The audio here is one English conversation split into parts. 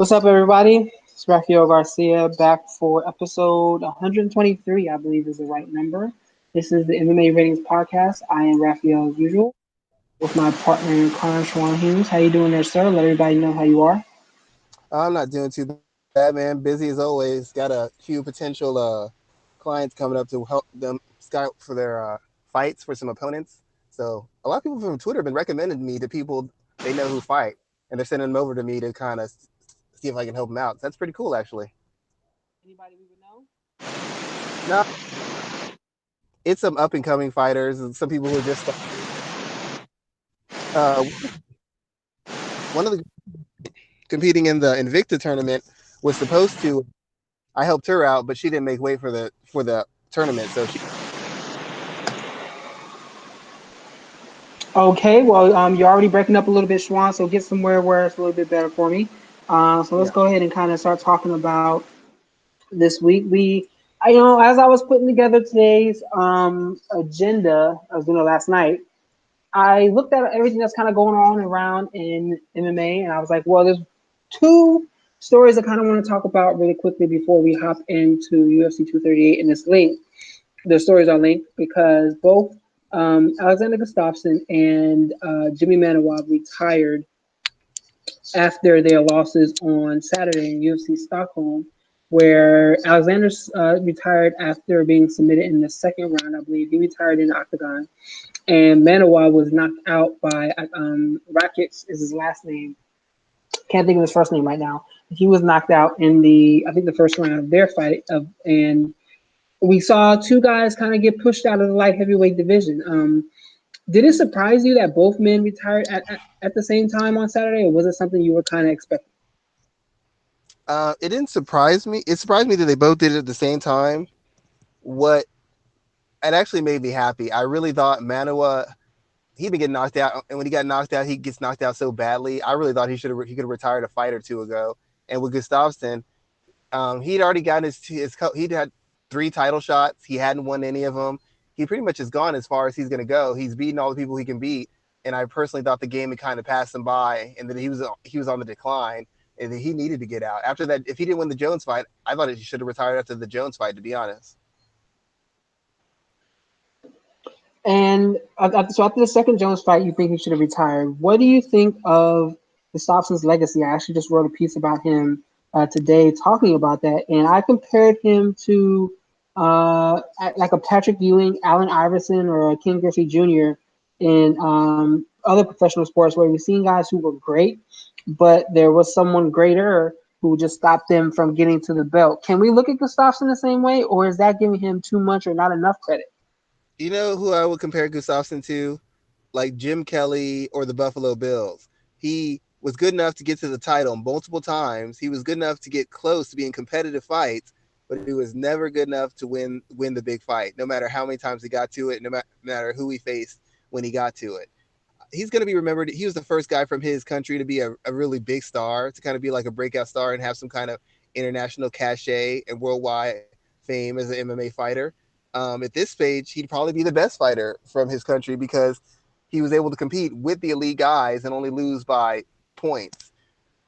What's up, everybody? It's Raphael Garcia back for episode 123, I believe is the right number. This is the MMA Ratings Podcast. I am Raphael as usual with my partner in crime, Schwan. How you doing there, sir? Let everybody know how you are. I'm not doing too bad, man. Busy as always. Got a few potential clients coming up to help them scout for their fights for some opponents. So a lot of people from Twitter have been recommending me to people they know who fight, and they're sending them over to me to kind of see if I can help them out. So that's pretty cool, actually. Anybody we would know? No, it's some up and coming fighters and some people who are just uh, one of the competing in the Invicta tournament was supposed to. I helped her out, but she didn't make weight for the tournament, so she. Okay, well, you're already breaking up a little bit, Schwan, so get somewhere where it's a little bit better for me. So let's Yeah. go ahead and kind of start talking about this week. As I was putting together today's agenda, last night, I looked at everything that's kind of going on around in MMA, and I was like, well, there's two stories I kind of want to talk about really quickly before we hop into UFC 238 and it's linked. The stories are linked because both Alexander Gustafsson and Jimmy Manuwa retired after their losses on Saturday in UFC Stockholm, where Alexander retired after being submitted in the second round. I believe he retired in the octagon, and Manawa was knocked out by Rakic is his last name. Can't think of his first name right now. He was knocked out in the first round of their fight and we saw two guys kind of get pushed out of the light heavyweight division. Did it surprise you that both men retired at the same time on Saturday, or was it something you were kind of expecting? It didn't surprise me. It surprised me that they both did it at the same time. What it actually made me happy. I really thought Manoa he'd been getting knocked out, and when he got knocked out, he gets knocked out so badly. I really thought he could have retired a fight or two ago. And with Gustafsson, he'd already gotten he'd had 3 title shots. He hadn't won any of them. He pretty much is gone as far as he's going to go. He's beaten all the people he can beat, and I personally thought the game had kind of passed him by, and that he was on the decline, and that he needed to get out. After that, if he didn't win the Jones fight, I thought he should have retired after the Jones fight. To be honest. And so after the second Jones fight, you think he should have retired. What do you think of Gustafsson's legacy? I actually just wrote a piece about him today talking about that, and I compared him to like a Patrick Ewing, Allen Iverson, or a Ken Griffey Jr. in other professional sports where we've seen guys who were great, but there was someone greater who just stopped them from getting to the belt. Can we look at Gustafsson the same way, or is that giving him too much or not enough credit? You know who I would compare Gustafsson to? Like Jim Kelly or the Buffalo Bills. He was good enough to get to the title multiple times. He was good enough to get close to being competitive fights, but he was never good enough to win the big fight. No matter how many times he got to it, no matter who he faced when he got to it. He's going to be remembered. He was the first guy from his country to be a really big star, to kind of be like a breakout star and have some kind of international cachet and worldwide fame as an MMA fighter. At this stage, he'd probably be the best fighter from his country because he was able to compete with the elite guys and only lose by points.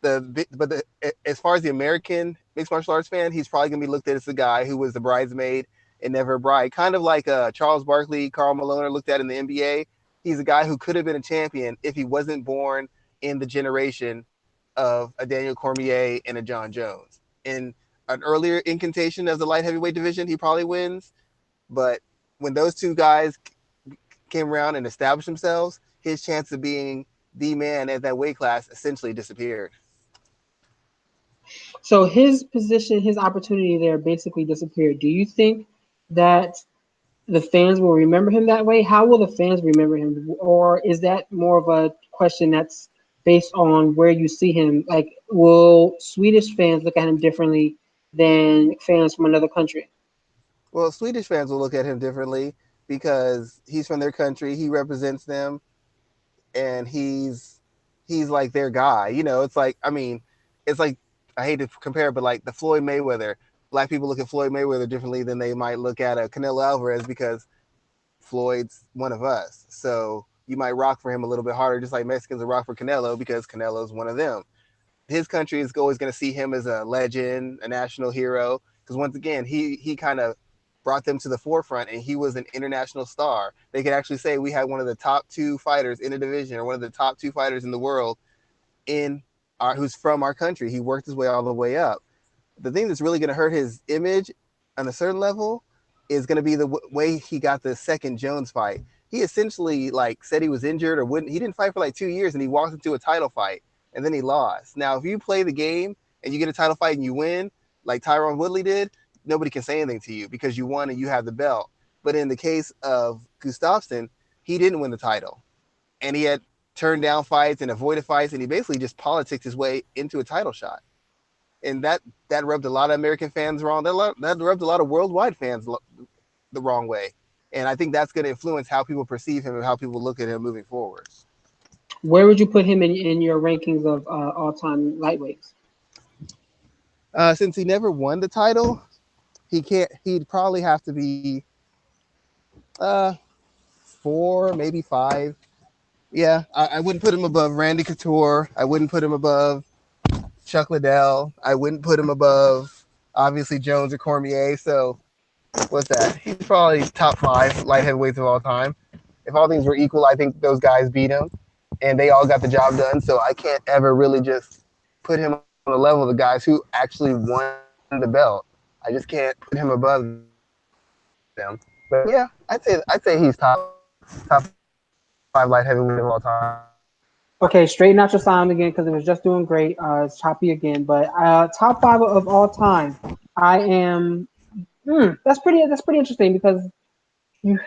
As far as the American mixed martial arts fan, he's probably gonna be looked at as the guy who was the bridesmaid and never a bride, kind of like Charles Barkley, Carl Malone are looked at in the NBA. He's a guy who could have been a champion if he wasn't born in the generation of a Daniel Cormier and a John Jones. In an earlier incantation of the light heavyweight division, he probably wins. But when those two guys came around and established themselves, his chance of being the man at that weight class essentially disappeared. So his position, his opportunity there basically disappeared. Do you think that the fans will remember him that way? How will the fans remember him? Or is that more of a question that's based on where you see him? Like, will Swedish fans look at him differently than fans from another country? Well, Swedish fans will look at him differently because he's from their country, he represents them, and he's like their guy. It's like it's like I hate to compare, but like the Floyd Mayweather. Black people look at Floyd Mayweather differently than they might look at a Canelo Alvarez because Floyd's one of us. So you might rock for him a little bit harder, just like Mexicans will rock for Canelo because Canelo's one of them. his country is always going to see him as a legend, a national hero. Because once again, he kind of brought them to the forefront, and he was an international star. They could actually say we had one of the top two fighters in the division, or one of the top two fighters in the world in who's from our country. He worked his way all the way up. The thing that's really going to hurt his image on a certain level is going to be the way he got the second Jones fight. He essentially like said he was injured or wouldn't. He didn't fight for like 2 years, and he walked into a title fight, and then he lost. Now, if you play the game and you get a title fight and you win, like Tyron Woodley did, nobody can say anything to you because you won and you have the belt. But in the case of Gustafsson, he didn't win the title, and he had turned down fights and avoided fights, and he basically just politicked his way into a title shot. And that rubbed a lot of American fans wrong. That rubbed a lot of worldwide fans the wrong way. And I think that's going to influence how people perceive him and how people look at him moving forward. Where would you put him in your rankings of all-time lightweights? Since he never won the title, he can't. He'd probably have to be uh, 4, maybe 5. Yeah, I wouldn't put him above Randy Couture. I wouldn't put him above Chuck Liddell. I wouldn't put him above obviously Jones or Cormier. So what's that? He's probably top 5 light heavyweights of all time. If all things were equal, I think those guys beat him, and they all got the job done. So I can't ever really just put him on the level of the guys who actually won the belt. I just can't put him above them. But yeah, I'd say he's top 5 light heavyweight of all time. Okay, straighten out your sound again because it was just doing great. It's choppy again, but top five of all time. I am. That's pretty. That's pretty interesting because you.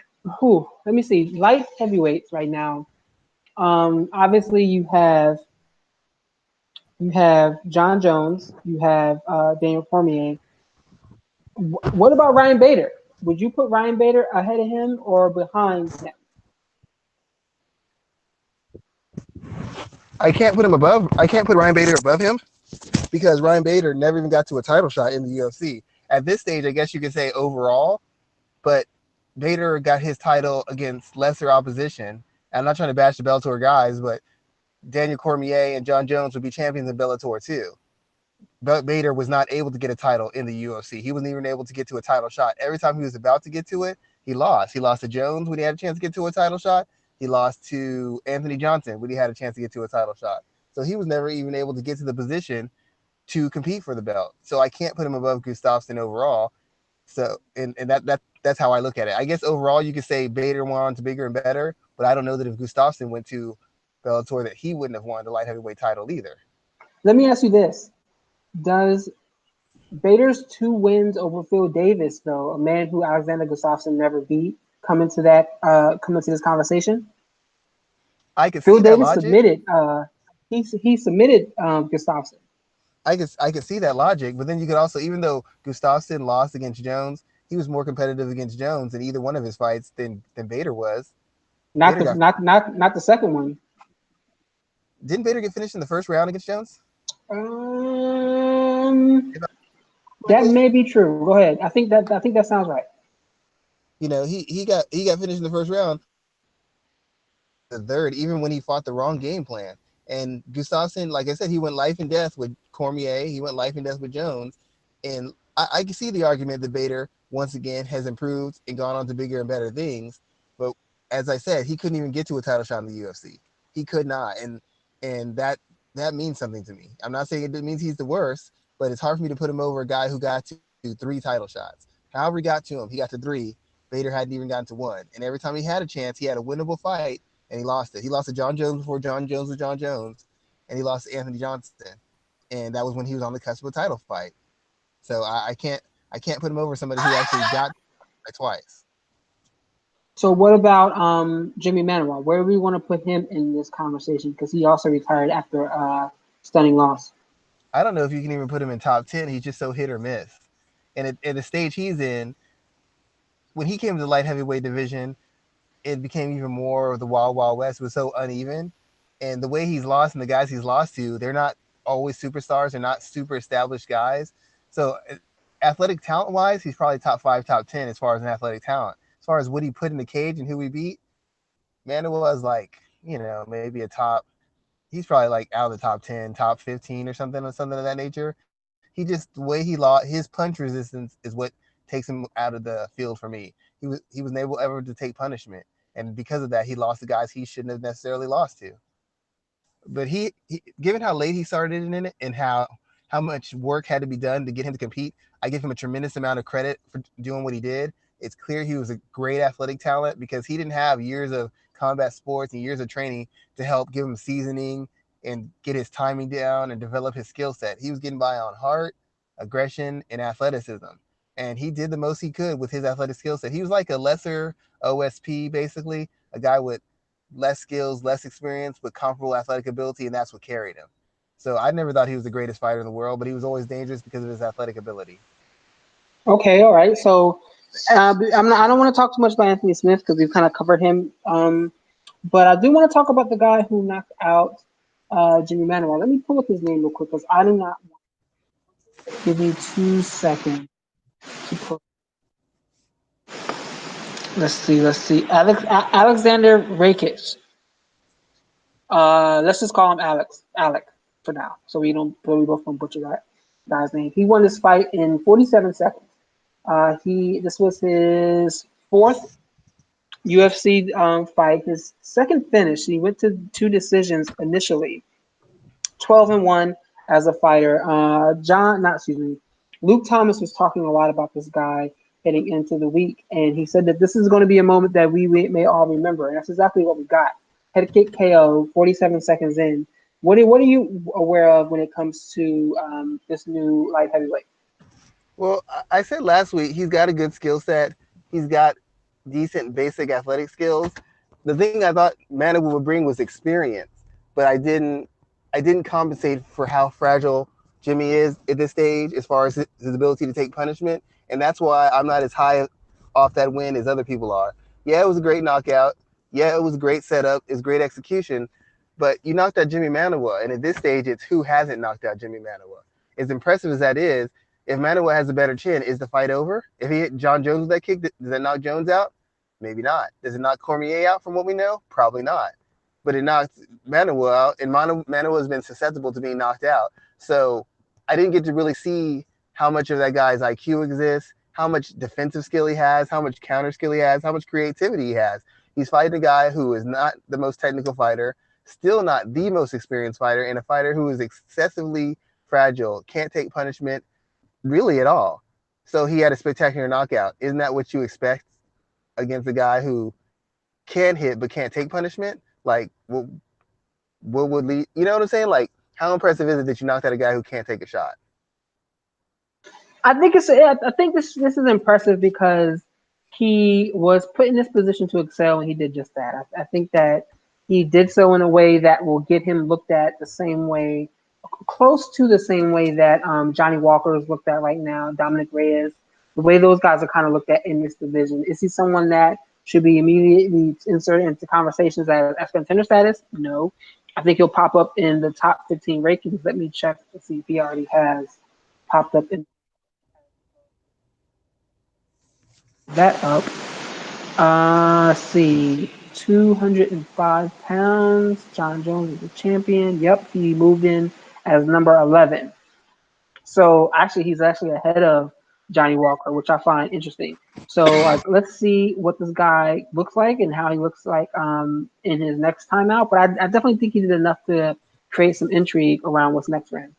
Let me see. Light heavyweights right now. Obviously you have John Jones. You have Daniel Cormier. What about Ryan Bader? Would you put Ryan Bader ahead of him or behind him? I can't put him above. I can't put Ryan Bader above him because Ryan Bader never even got to a title shot in the UFC. At this stage, I guess you could say overall, but Bader got his title against lesser opposition. And I'm not trying to bash the Bellator guys, but Daniel Cormier and John Jones would be champions in Bellator too. But Bader was not able to get a title in the UFC. He wasn't even able to get to a title shot. Every time he was about to get to it, he lost. He lost to Jones when he had a chance to get to a title shot. He lost to Anthony Johnson when he had a chance to get to a title shot. So he was never even able to get to the position to compete for the belt. So I can't put him above Gustafsson overall. So and that's how I look at it. I guess overall you could say Bader went on to bigger and better, but I don't know that if Gustafsson went to Bellator that he wouldn't have won the light heavyweight title either. Let me ask you this: does Bader's 2 wins over Phil Davis, though, a man who Alexander Gustafsson never beat, come into this conversation? I could Phil see that Davis logic. submitted. He submitted Gustafsson. I could see that logic, but then you could also, even though Gustafsson lost against Jones, he was more competitive against Jones in either one of his fights than Bader was. Not Bader the got not the second one. didn't Bader get finished in the first round against Jones? Um, If I that correctly, may be true. Go ahead. I think that sounds right. he got finished in the first round. The third, even when he fought the wrong game plan. And Gustafsson, like I said, he went life and death with Cormier. He went life and death with Jones. And I can see the argument that Bader, once again, has improved and gone on to bigger and better things. But as I said, he couldn't even get to a title shot in the UFC. He could not. And that means something to me. I'm not saying it means he's the worst, but it's hard for me to put him over a guy who got to 3 title shots. However he got to him, he got to 3. Bader hadn't even gotten to 1. And every time he had a chance, he had a winnable fight and he lost it. He lost to John Jones before John Jones was John Jones, and he lost to Anthony Johnson, and that was when he was on the cusp of a title fight. So I can't put him over somebody who actually got twice. So what about Jimmy Manuwa? Where do we want to put him in this conversation? Because he also retired after stunning loss. I don't know if you can even put him in top 10. He's just so hit or miss. And at the stage he's in, when he came to the light heavyweight division, it became even more of the wild wild west. It was so uneven, and the way he's lost and the guys he's lost to, they're not always superstars. They're not super established guys. So athletic talent wise, he's probably top 5, top 10 as far as an athletic talent. As far as what he put in the cage and who he beat, Manuel was like, maybe a top. he's probably like out of the top 10, top 15 or something of that nature. He just the way he lost his punch resistance is what takes him out of the field for me. He was able ever to take punishment, and because of that, he lost the guys he shouldn't have necessarily lost to. But given how late he started in it and how much work had to be done to get him to compete, I give him a tremendous amount of credit for doing what he did. It's clear he was a great athletic talent because he didn't have years of combat sports and years of training to help give him seasoning and get his timing down and develop his skill set. He was getting by on heart, aggression, and athleticism. And he did the most he could with his athletic skill set. He was like a lesser OSP, basically, a guy with less skills, less experience, but comparable athletic ability, and that's what carried him. So I never thought he was the greatest fighter in the world, but he was always dangerous because of his athletic ability. Okay, all right. So I'm not. I don't want to talk too much about Anthony Smith because we've kind of covered him. But I do want to talk about the guy who knocked out Jimmy Manuel. Let me pull up his name real quick because I do not. Give me 2 seconds to pull. Let's see. Let's see. Alexander Rakic. Let's just call him Alex. Alec for now, so we both don't butcher that guy's name. He won this fight in 47 seconds. This was his fourth UFC fight, his second finish. He went to two decisions initially, 12-1 as a fighter. Not excuse me. Luke Thomas was talking a lot about this guy heading into the week, and he said that this is going to be a moment that we may all remember, and that's exactly what we got. Head kick KO, 47 seconds in. What are you aware of when it comes to this new light heavyweight? Well, I said last week he's got a good skill set. He's got decent basic athletic skills. The thing I thought Manabu would bring was experience, but I didn't compensate for how fragile Jimmy is at this stage as far as his ability to take punishment, and that's why I'm not as high off that win as other people are. Yeah, it was a great knockout. Yeah, it was a great setup. It's great execution, but you knocked out Jimmy Manuwa, and at this stage, it's who hasn't knocked out Jimmy Manuwa. As impressive as that is, if Manuwa has a better chin, is the fight over? If he hit John Jones with that kick, does that knock Jones out? Maybe not. Does it knock Cormier out from what we know? Probably not. But it knocked Manuwa out, and Manuwa has been susceptible to being knocked out. So I didn't get to really see how much of that guy's IQ exists, how much defensive skill he has, how much counter skill he has, how much creativity he has. He's fighting a guy who is not the most technical fighter, still not the most experienced fighter, and a fighter who is excessively fragile, can't take punishment really at all. So he had a spectacular knockout. Isn't that what you expect against a guy who can hit but can't take punishment? Like, what would lead? You know what I'm saying? Like, how impressive is it that you knocked out a guy who can't take a shot? I think this is impressive because he was put in this position to excel, and he did just that. I think that he did so in a way that will get him looked at the same way, close to the same way that Johnny Walker is looked at right now, Dominic Reyes, the way those guys are kind of looked at in this division. Is he someone that should be immediately inserted into conversations as contender status? No. I think he'll pop up in the top 15 rankings. Let me check to see if he already has popped up in that up. Let's see. 205 pounds. John Jones is the champion. Yep, he moved in as number 11. So actually, he's actually ahead of Johnny Walker, which I find interesting. So like, let's see what this guy looks like and how he looks like in his next time out. But I definitely think he did enough to create some intrigue around what's next for him.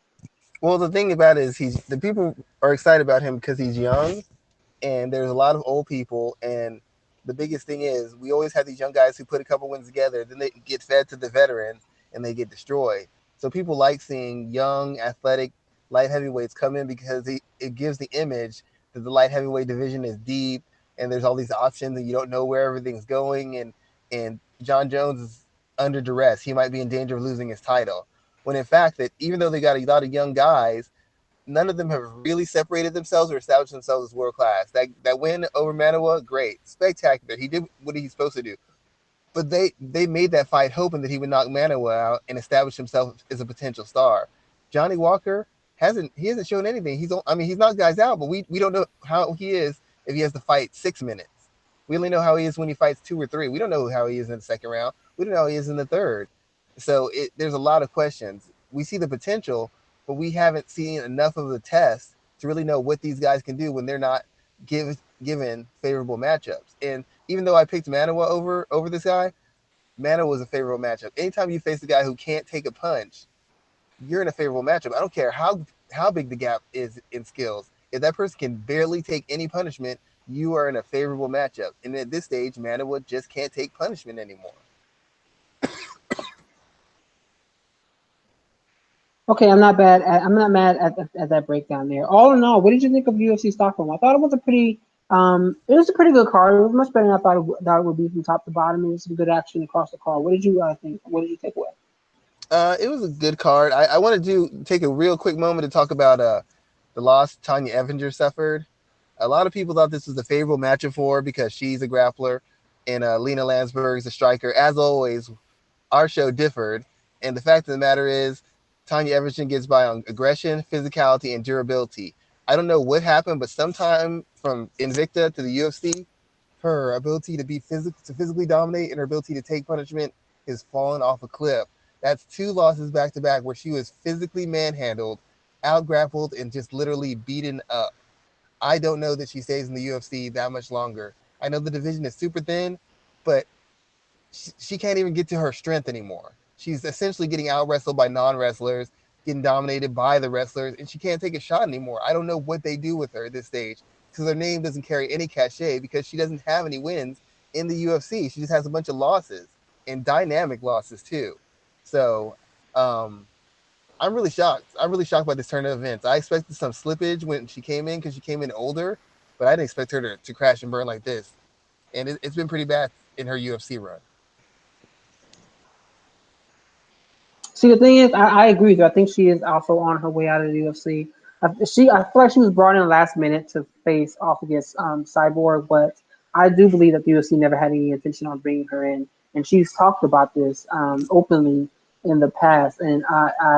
Well, the thing about it is the people are excited about him because he's young, and there's a lot of old people. And the biggest thing is we always have these young guys who put a couple wins together, then they get fed to the veterans and they get destroyed. So people like seeing young, athletic light heavyweights come in because it gives the image that the light heavyweight division is deep and there's all these options and you don't know where everything's going. And John Jones is under duress. He might be in danger of losing his title. When in fact that even though they got a lot of young guys, none of them have really separated themselves or established themselves as world class. That win over Manawa, great, spectacular. He did what he's supposed to do. But they made that fight hoping that he would knock Manawa out and establish himself as a potential star. Johnny Walker hasn't shown anything. He's knocked guys out, but we don't know how he is if he has to fight 6 minutes. We only know how he is when he fights 2 or 3. We don't know how he is in the second round. We don't know how he is in the third. So there's a lot of questions. We see the potential, but we haven't seen enough of the test to really know what these guys can do when they're not given favorable matchups. And even though I picked Manawa over this guy, Manawa was a favorable matchup. Anytime you face a guy who can't take a punch, you're in a favorable matchup. I don't care how big the gap is in skills. If that person can barely take any punishment, you are in a favorable matchup. And at this stage, Manawa just can't take punishment anymore. Okay, I'm not mad at that breakdown there. All in all, what did you think of UFC Stockholm? I thought it was a pretty good card. It was much better than thought it would be from top to bottom. It was some good action across the card. What did you think? What did you take away? It was a good card. I want to take a real quick moment to talk about the loss Tanya Evinger suffered. A lot of people thought this was a favorable matchup for her because she's a grappler and Lena Landsberg's a striker. As always, our show differed, and the fact of the matter is, Tanya Everton gets by on aggression, physicality, and durability. I don't know what happened, but sometime from Invicta to the UFC, her ability to physically dominate and her ability to take punishment has fallen off a cliff. That's two losses back to back where she was physically manhandled, out grappled, and just literally beaten up. I don't know that she stays in the UFC that much longer. I know the division is super thin, but she can't even get to her strength anymore. She's essentially getting out wrestled by non wrestlers, getting dominated by the wrestlers, and she can't take a shot anymore. I don't know what they do with her at this stage because her name doesn't carry any cachet because she doesn't have any wins in the UFC. She just has a bunch of losses and dynamic losses too. So um, I'm really shocked. I'm really shocked by this turn of events. I expected some slippage when she came in because she came in older, but I didn't expect her to crash and burn like this. And it's been pretty bad in her UFC run. See, the thing is, I agree with you. I think she is also on her way out of the UFC. I feel like she was brought in last minute to face off against Cyborg, but I do believe that the UFC never had any intention on bringing her in, and she's talked about this openly in the past. And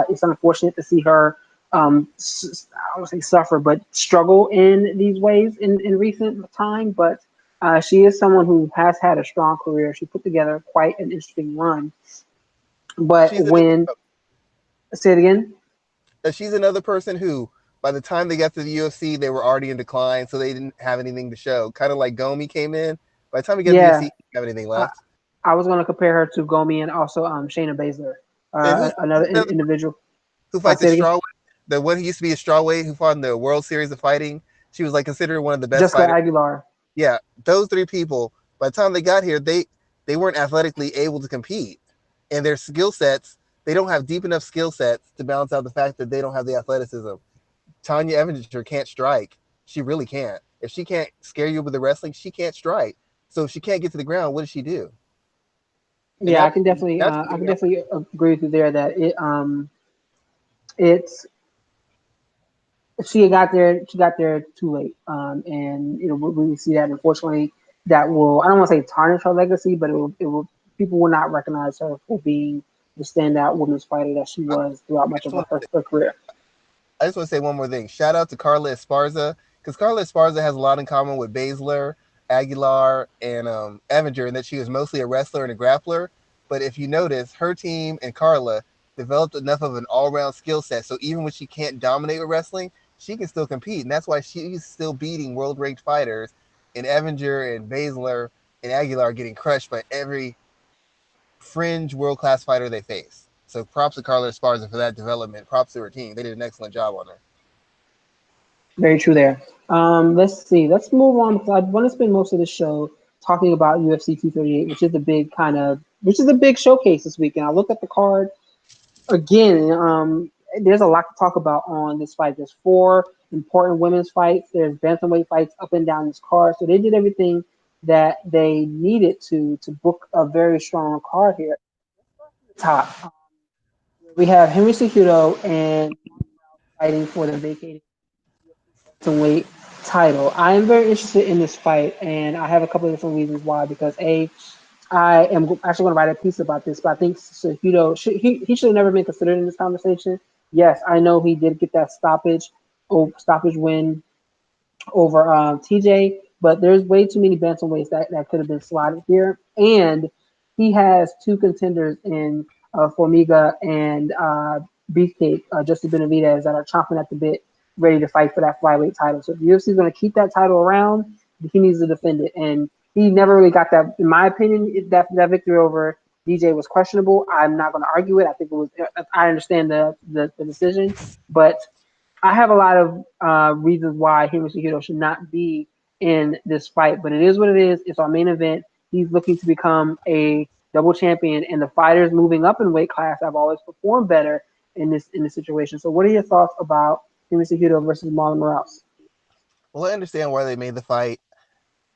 it's unfortunate to see her, I don't say suffer, but struggle in these ways in recent time. But she is someone who has had a strong career. She put together quite an interesting run. But She's another when Say it again. she's another person who, by the time they got to the UFC, they were already in decline, so they didn't have anything to show. Kind of like Gomi came in. By the time we got to the UFC, Yeah, he didn't have anything I, left. I was going to compare her to Gomi and also Shayna Baszler, And another who's another individual. who I fights at say it again. strawweight? The one who used to be a strawweight who fought in the World Series of Fighting. She was like considered one of the best Jessica fighters. Aguilar. Yeah, those three people. By the time they got here, they weren't athletically able to compete, and their skill sets. They don't have deep enough skill sets to balance out the fact that they don't have the athleticism. Tanya Evinger can't strike. She really can't. If she can't scare you with the wrestling, she can't strike. So if she can't get to the ground, what does she do? And Yeah, I can definitely agree with you there that it's she got there too late, and we see that unfortunately that will I don't want to say tarnish her legacy, but it will people will not recognize her for being the standout women's fighter that she was throughout I much just of want her career. I just want to say one more thing. Shout out to Carla Esparza because Carla Esparza has a lot in common with Baszler, Aguilar, and Evinger in that she was mostly a wrestler and a grappler. But if you notice, her team and Carla developed enough of an all-round skill set, so even when she can't dominate with wrestling, she can still compete, and that's why she's still beating world-ranked fighters. And Evinger and Baszler and Aguilar getting crushed by every fringe world-class fighter they face. So props to Carla Esparza for that development. Props to her team; they did an excellent job on her. Very true there. Let's see. Let's move on because I want to spend most of the show talking about UFC 238, which is a big showcase this weekend. I look at the card again. There's a lot to talk about on this fight. There's four important women's fights. There's bantamweight fights up and down this card. So they did everything that they needed to book a very strong card here. Top. We have Henry Cejudo and fighting for the vacated weight title. I am very interested in this fight, and I have a couple of different reasons why. Because I am actually going to write a piece about this, but I think Cejudo he should have never been considered in this conversation. Yes, I know he did get that stoppage win over TJ, but there's way too many bantamweights that could have been slotted here, and he has two contenders in Formiga and Beefcake, Justin Benavidez, that are chomping at the bit, ready to fight for that flyweight title. So if the UFC is going to keep that title around, he needs to defend it. And he never really got that. In my opinion, that victory over DJ was questionable. I'm not going to argue it. I think it was. I understand the decision, but I have a lot of reasons why Henry Cejudo should not be in this fight, but it is what it is. It's our main event. He's looking to become a double champion, and the fighters moving up in weight class have always performed better in this situation. So, what are your thoughts about Henry Cejudo versus Marlon Moraes? Well, I understand why they made the fight.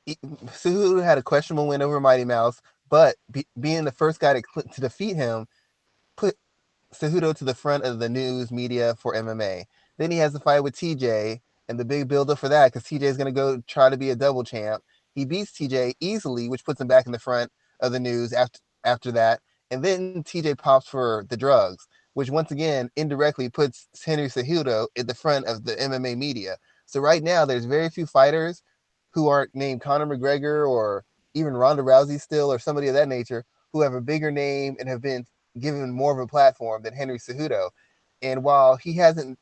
Cejudo had a questionable win over Mighty Mouse, but being the first guy to defeat him put Cejudo to the front of the news media for MMA. Then he has the fight with TJ and the big buildup for that because TJ is going to go try to be a double champ. He beats TJ easily, which puts him back in the front of the news after that. And then TJ pops for the drugs, which once again indirectly puts Henry Cejudo at the front of the MMA media. So right now, there's very few fighters who aren't named Conor McGregor or even Ronda Rousey still or somebody of that nature who have a bigger name and have been given more of a platform than Henry Cejudo. And while he hasn't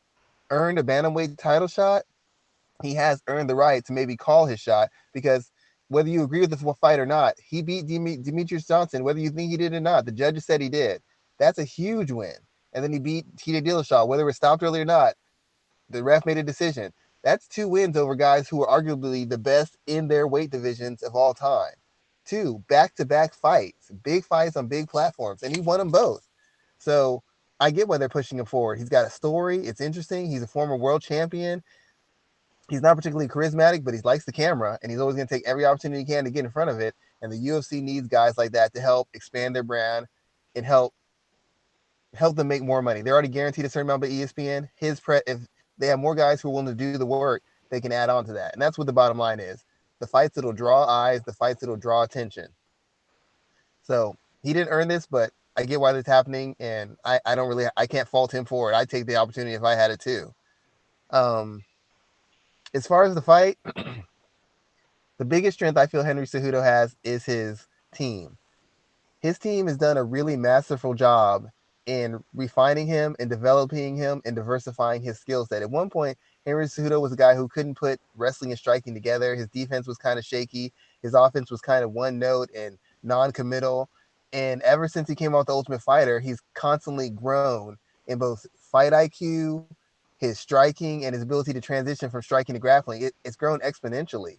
earned a bantamweight title shot, he has earned the right to maybe call his shot because whether you agree with this fight or not, he beat Demetrius Johnson, whether you think he did or not. The judges said he did. That's a huge win. And then he beat TJ Dillashaw, whether it was stopped early or not. The ref made a decision. That's 2 wins over guys who are arguably the best in their weight divisions of all time. 2 back-to-back fights, big fights on big platforms, and he won them both. So I get why they're pushing him forward. He's got a story. It's interesting. He's a former world champion. He's not particularly charismatic, but he likes the camera, and he's always going to take every opportunity he can to get in front of it. And the UFC needs guys like that to help expand their brand and help them make more money. They're already guaranteed a certain amount by ESPN. If they have more guys who are willing to do the work, they can add on to that. And that's what the bottom line is. The fights that'll draw eyes, the fights that'll draw attention. So he didn't earn this, but I get why this is happening, and I can't fault him for it. I'd take the opportunity if I had it too. Um, as far as the fight, the biggest strength I feel Henry Cejudo has is his team. His team has done a really masterful job in refining him and developing him and diversifying his skill set. At one point, Henry Cejudo was a guy who couldn't put wrestling and striking together. His defense was kind of shaky. His offense was kind of one note and non-committal. And ever since he came out with the Ultimate Fighter, he's constantly grown in both fight IQ, his striking, and his ability to transition from striking to grappling. It's grown exponentially.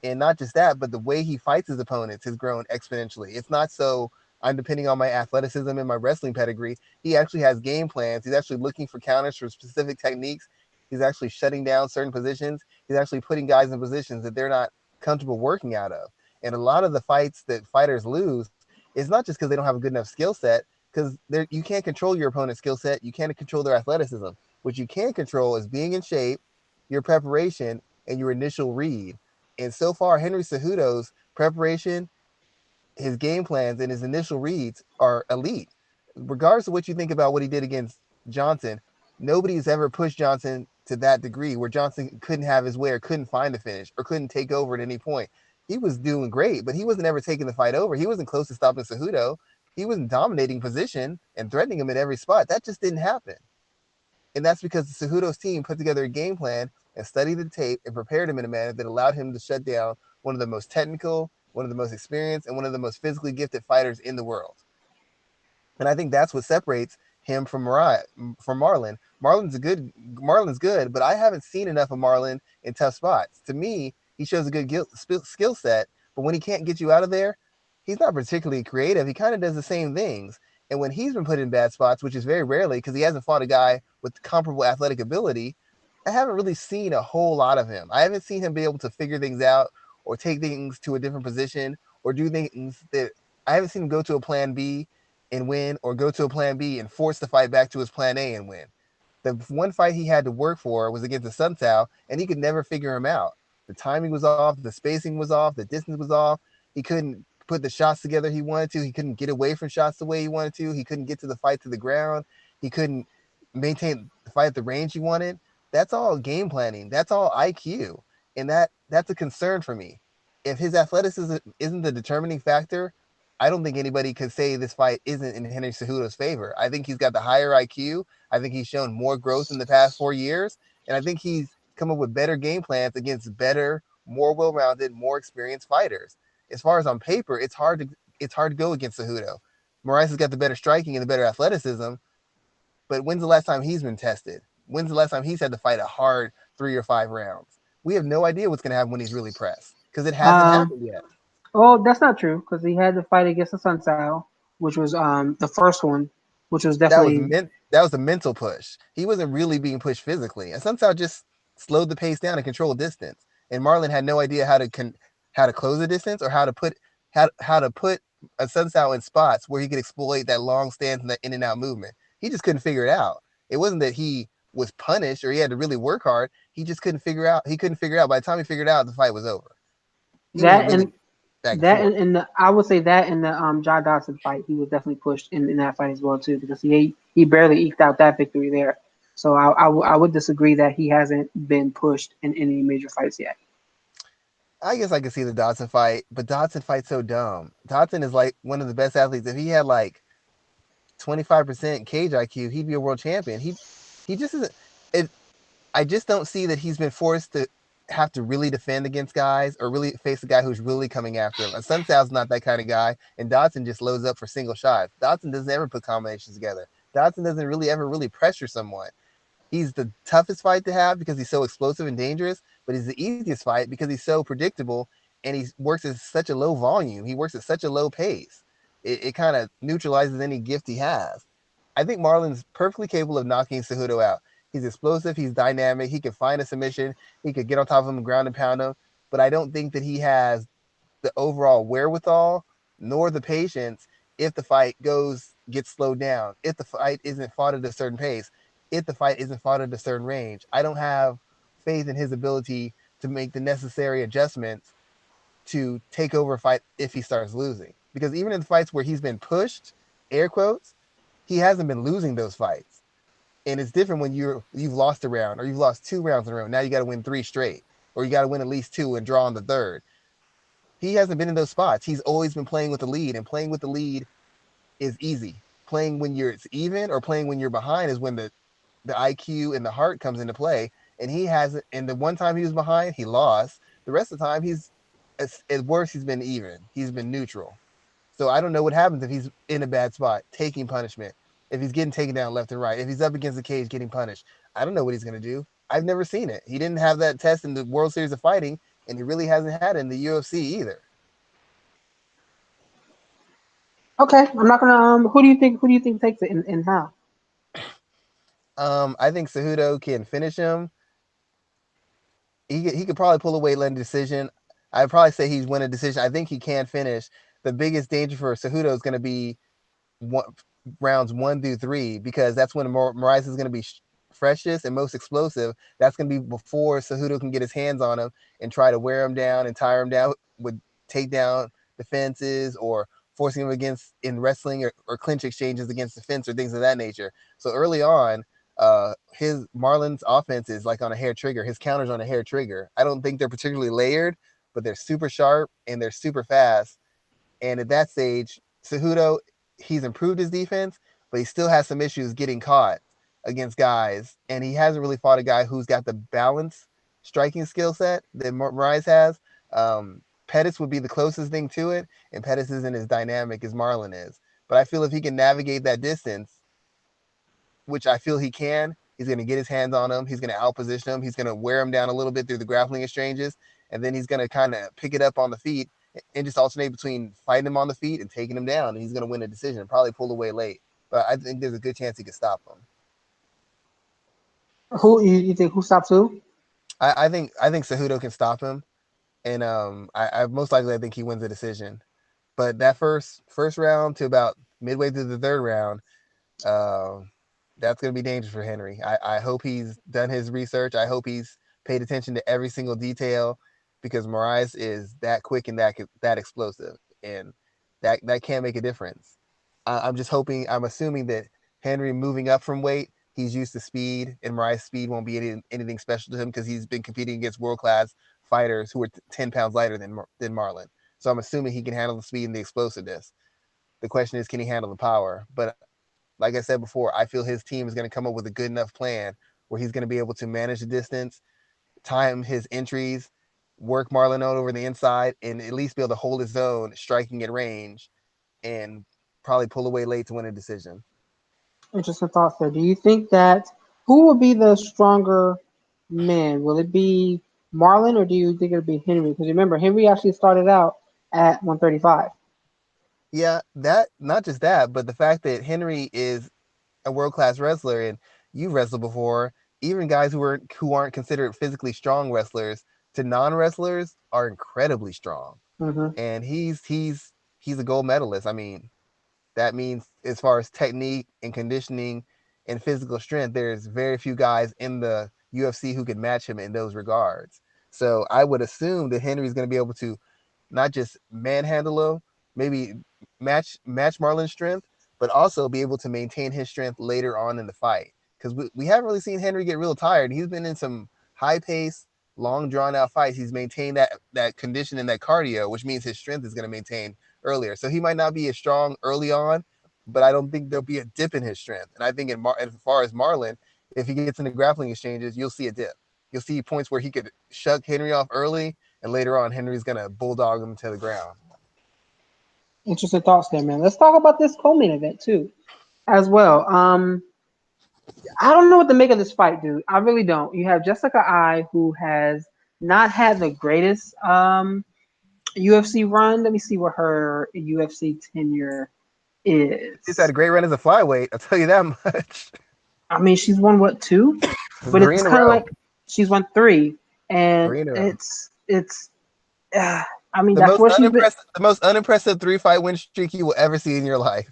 And not just that, but the way he fights his opponents has grown exponentially. It's not so I'm depending on my athleticism and my wrestling pedigree. He actually has game plans. He's actually looking for counters for specific techniques. He's actually shutting down certain positions. He's actually putting guys in positions that they're not comfortable working out of. And a lot of the fights that fighters lose is not just because they don't have a good enough skill set, because you can't control your opponent's skill set. You can't control their athleticism. What you can control is being in shape, your preparation, and your initial read. And so far, Henry Cejudo's preparation, his game plans, and his initial reads are elite. Regardless of what you think about what he did against Johnson, nobody's ever pushed Johnson to that degree where Johnson couldn't have his way or couldn't find a finish or couldn't take over at any point. He was doing great, but he wasn't ever taking the fight over. He wasn't close to stopping Cejudo. He wasn't dominating position and threatening him at every spot. That just didn't happen. And that's because Cejudo's team put together a game plan and studied the tape and prepared him in a manner that allowed him to shut down one of the most technical, one of the most experienced, and one of the most physically gifted fighters in the world. And I think that's what separates him from Marlon. Marlon's good, but I haven't seen enough of Marlon in tough spots. To me, he shows a good skill set, but when he can't get you out of there, he's not particularly creative. He kind of does the same things. And when he's been put in bad spots, which is very rarely because he hasn't fought a guy with comparable athletic ability, I haven't really seen a whole lot of him. I haven't seen him be able to figure things out or take things to a different position or do things that I haven't seen him go to a plan B and win or go to a plan B and force the fight back to his plan A and win. The one fight he had to work for was against the Sun Tao, and he could never figure him out. The timing was off, the spacing was off, the distance was off. He couldn't put the shots together he wanted to. He couldn't get away from shots the way he wanted to. He couldn't get to the fight to the ground. He couldn't maintain the fight at the range he wanted. That's all game planning. That's all IQ. And that's a concern for me. If his athleticism isn't the determining factor, I don't think anybody could say this fight isn't in Henry Cejudo's favor. I think he's got the higher IQ. I think he's shown more growth in the past 4 years, and I think he's come up with better game plans against better, more well-rounded, more experienced fighters. As far as on paper, it's hard to go against Cejudo. Moraes has got the better striking and the better athleticism, but when's the last time he's been tested? When's the last time he's had to fight a hard 3 or 5 rounds? We have no idea what's going to happen when he's really pressed because it hasn't Um, happened yet. well, that's not true because he had to fight against the Sun Sal, which was the first one, which was definitely That was a mental push. He wasn't really being pushed physically. And Sunsao just slowed the pace down and controlled distance. And Marlon had no idea how to close the distance or how to put a Sunsao in spots where he could exploit that long stance and that in and out movement. He just couldn't figure it out. It wasn't that he was punished or he had to really work hard. He just couldn't figure out. He couldn't figure it out. By the time he figured it out, the fight was over. He wasn't that really and back and that forth. in the I would say that in the John Dodson fight, he was definitely pushed in that fight as well too because he barely eked out that victory there. So I would disagree that he hasn't been pushed in any major fights yet. I guess I could see the Dodson fight, but Dodson fights so dumb. Dodson is like one of the best athletes. If he had like 25% cage IQ, he'd be a world champion. He just isn't. It, I just don't see that he's been forced to have to really defend against guys or really face a guy who's really coming after him. And Sun Tzu's not that kind of guy, and Dodson just loads up for single shots. Dodson doesn't ever put combinations together. Dodson doesn't really ever really pressure someone. He's the toughest fight to have because he's so explosive and dangerous, but he's the easiest fight because he's so predictable and he works at such a low volume. He works at such a low pace. It kind of neutralizes any gift he has. I think Marlon's perfectly capable of knocking Cejudo out. He's explosive. He's dynamic. He can find a submission. He could get on top of him and ground and pound him. But I don't think that he has the overall wherewithal nor the patience if the fight gets slowed down, if the fight isn't fought at a certain pace, if the fight isn't fought at a certain range. I don't have faith in his ability to make the necessary adjustments to take over a fight if he starts losing. Because even in the fights where he's been pushed, air quotes, he hasn't been losing those fights. And it's different when you've lost a round or you've lost 2 rounds in a row. Now you got to win 3 straight, or you got to win at least 2 and draw on the third. He hasn't been in those spots. He's always been playing with the lead, and playing with the lead is easy. Playing when it's even or playing when you're behind is when the IQ and the heart comes into play. And he hasn't. And the one time he was behind, he lost. The rest of the time, he's at worst he's been even. He's been neutral. So I don't know what happens if he's in a bad spot, taking punishment. If he's getting taken down left and right. If he's up against the cage getting punished. I don't know what he's going to do. I've never seen it. He didn't have that test in the World Series of Fighting, and he really hasn't had it in the UFC either. Okay, I'm not gonna. Who do you think takes it and how? I think Cejudo can finish him. He could probably pull away, land a decision. I'd probably say he's win a decision. I think he can finish. The biggest danger for Cejudo is going to be one, rounds 1 through 3 because that's when Moraes is going to be freshest and most explosive. That's going to be before Cejudo can get his hands on him and try to wear him down and tire him down with takedown defenses or forcing him against in wrestling or clinch exchanges against the fence or things of that nature. So early on, his Marlon's offense is like on a hair trigger. His counters on a hair trigger. I don't think they're particularly layered, but they're super sharp and they're super fast. And at that stage, Cejudo, he's improved his defense, but he still has some issues getting caught against guys. And he hasn't really fought a guy who's got the balance striking skill set that Moraes has. Pettis would be the closest thing to it, and Pettis isn't as dynamic as Marlon is. But I feel if he can navigate that distance, which I feel he can, he's going to get his hands on him. He's going to outposition him. He's going to wear him down a little bit through the grappling exchanges, and then he's going to kind of pick it up on the feet and just alternate between fighting him on the feet and taking him down. And he's going to win a decision and probably pull away late. But I think there's a good chance he can stop him. Who you think who stops who? I think Cejudo can stop him, and I most likely I think he wins the decision. But that first round to about midway through the third round, uh, that's going to be dangerous for Henry. I hope he's done his research. I hope he's paid attention to every single detail because Moraes is that quick and that explosive, and that can make a difference. I'm just hoping. I'm assuming that Henry moving up from weight, he's used to speed, and Moraes' speed won't be anything special to him because he's been competing against world class fighters who are 10 pounds lighter than Marlon. So I'm assuming he can handle the speed and the explosiveness. The question is, can he handle the power? But like I said before, I feel his team is going to come up with a good enough plan where he's going to be able to manage the distance, time his entries, work Marlon out over the inside, and at least be able to hold his zone, striking at range, and probably pull away late to win a decision. Interesting thoughts there. Do you think that who will be the stronger man? Will it be Marlon or do you think it'll be Henry? Because remember, Henry actually started out at 135. Yeah, that not just that, but the fact that Henry is a world class wrestler, and you've wrestled before. Even guys who aren't considered physically strong wrestlers to non wrestlers are incredibly strong, Mm-hmm. and he's a gold medalist. I mean, that means as far as technique and conditioning and physical strength, there's very few guys in the UFC who can match him in those regards. So I would assume that Henry's going to be able to not just manhandle him, maybe match Marlon's strength, but also be able to maintain his strength later on in the fight. Because we haven't really seen Henry get real tired. He's been in some high pace, long drawn out fights. He's maintained that condition and that cardio, which means his strength is going to maintain earlier. So he might not be as strong early on, but I don't think there'll be a dip in his strength. And I think as far as Marlon, if he gets into grappling exchanges, you'll see a dip. You'll see points where he could shut Henry off early, and later on, Henry's gonna bulldog him to the ground. Interesting thoughts there, man. Let's talk about this co-main event too, as well. I don't know what to make of this fight, dude. I really don't. You have Jessica I, who has not had the greatest UFC run. Let me see what her UFC tenure She's had is. a great run as a flyweight. I'll tell you that much. I mean, she's won what, two? But Three it's in a kind of row. like she's won three, and Three in a row. it's. I mean, that's where she's been. The most unimpressive 3-fight win streak you will ever see in your life.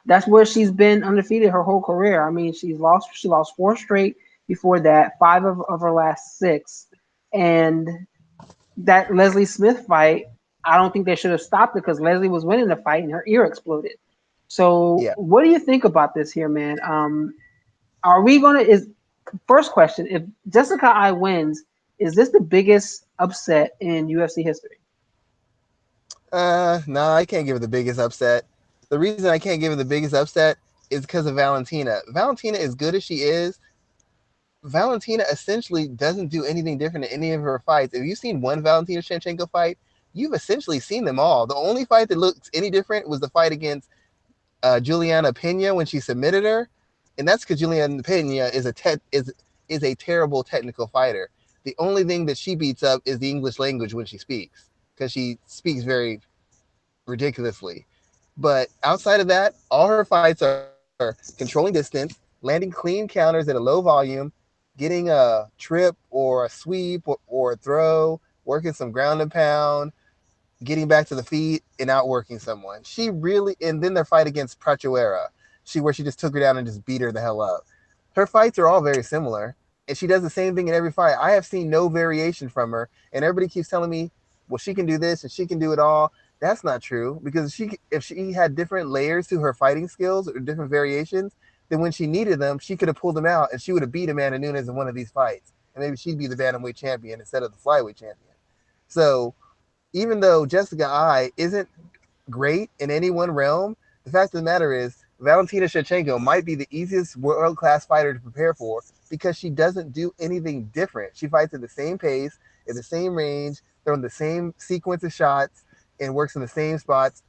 That's where she's been undefeated her whole career. I mean, she lost four straight before that, five of her last six, and that Leslie Smith fight. I don't think they should have stopped it because Leslie was winning the fight and her ear exploded. So, Yeah. what do you think about this here, man? Are we gonna? Is first question: if Jessica I wins, is this the biggest upset in UFC history? No, I can't give her the biggest upset. The reason I can't give her the biggest upset is because of Valentina. Valentina, as good as she is, Valentina essentially doesn't do anything different in any of her fights. If you've seen one Valentina Shevchenko fight, you've essentially seen them all. The only fight that looks any different was the fight against Juliana Pena when she submitted her, and that's because Juliana Pena is a terrible technical fighter. The only thing that she beats up is the English language when she speaks, because she speaks very ridiculously. But outside of that, all her fights are controlling distance, landing clean counters at a low volume, getting a trip or a sweep or a throw, working some ground and pound, getting back to the feet and outworking someone. She really, and then their fight against Prachuera, where she just took her down and just beat her the hell up. Her fights are all very similar, and she does the same thing in every fight. I have seen no variation from her, and everybody keeps telling me, well, she can do this and she can do it all. That's not true, because if she had different layers to her fighting skills or different variations, then when she needed them, she could have pulled them out and she would have beat Amanda Nunes in one of these fights, and maybe she'd be the bantamweight champion instead of the flyweight champion. So even though Jessica I isn't great in any one realm, the fact of the matter is Valentina Shevchenko might be the easiest world class fighter to prepare for because she doesn't do anything different. She fights at the same pace, at the same range, throwing the same sequence of shots, and works in the same spots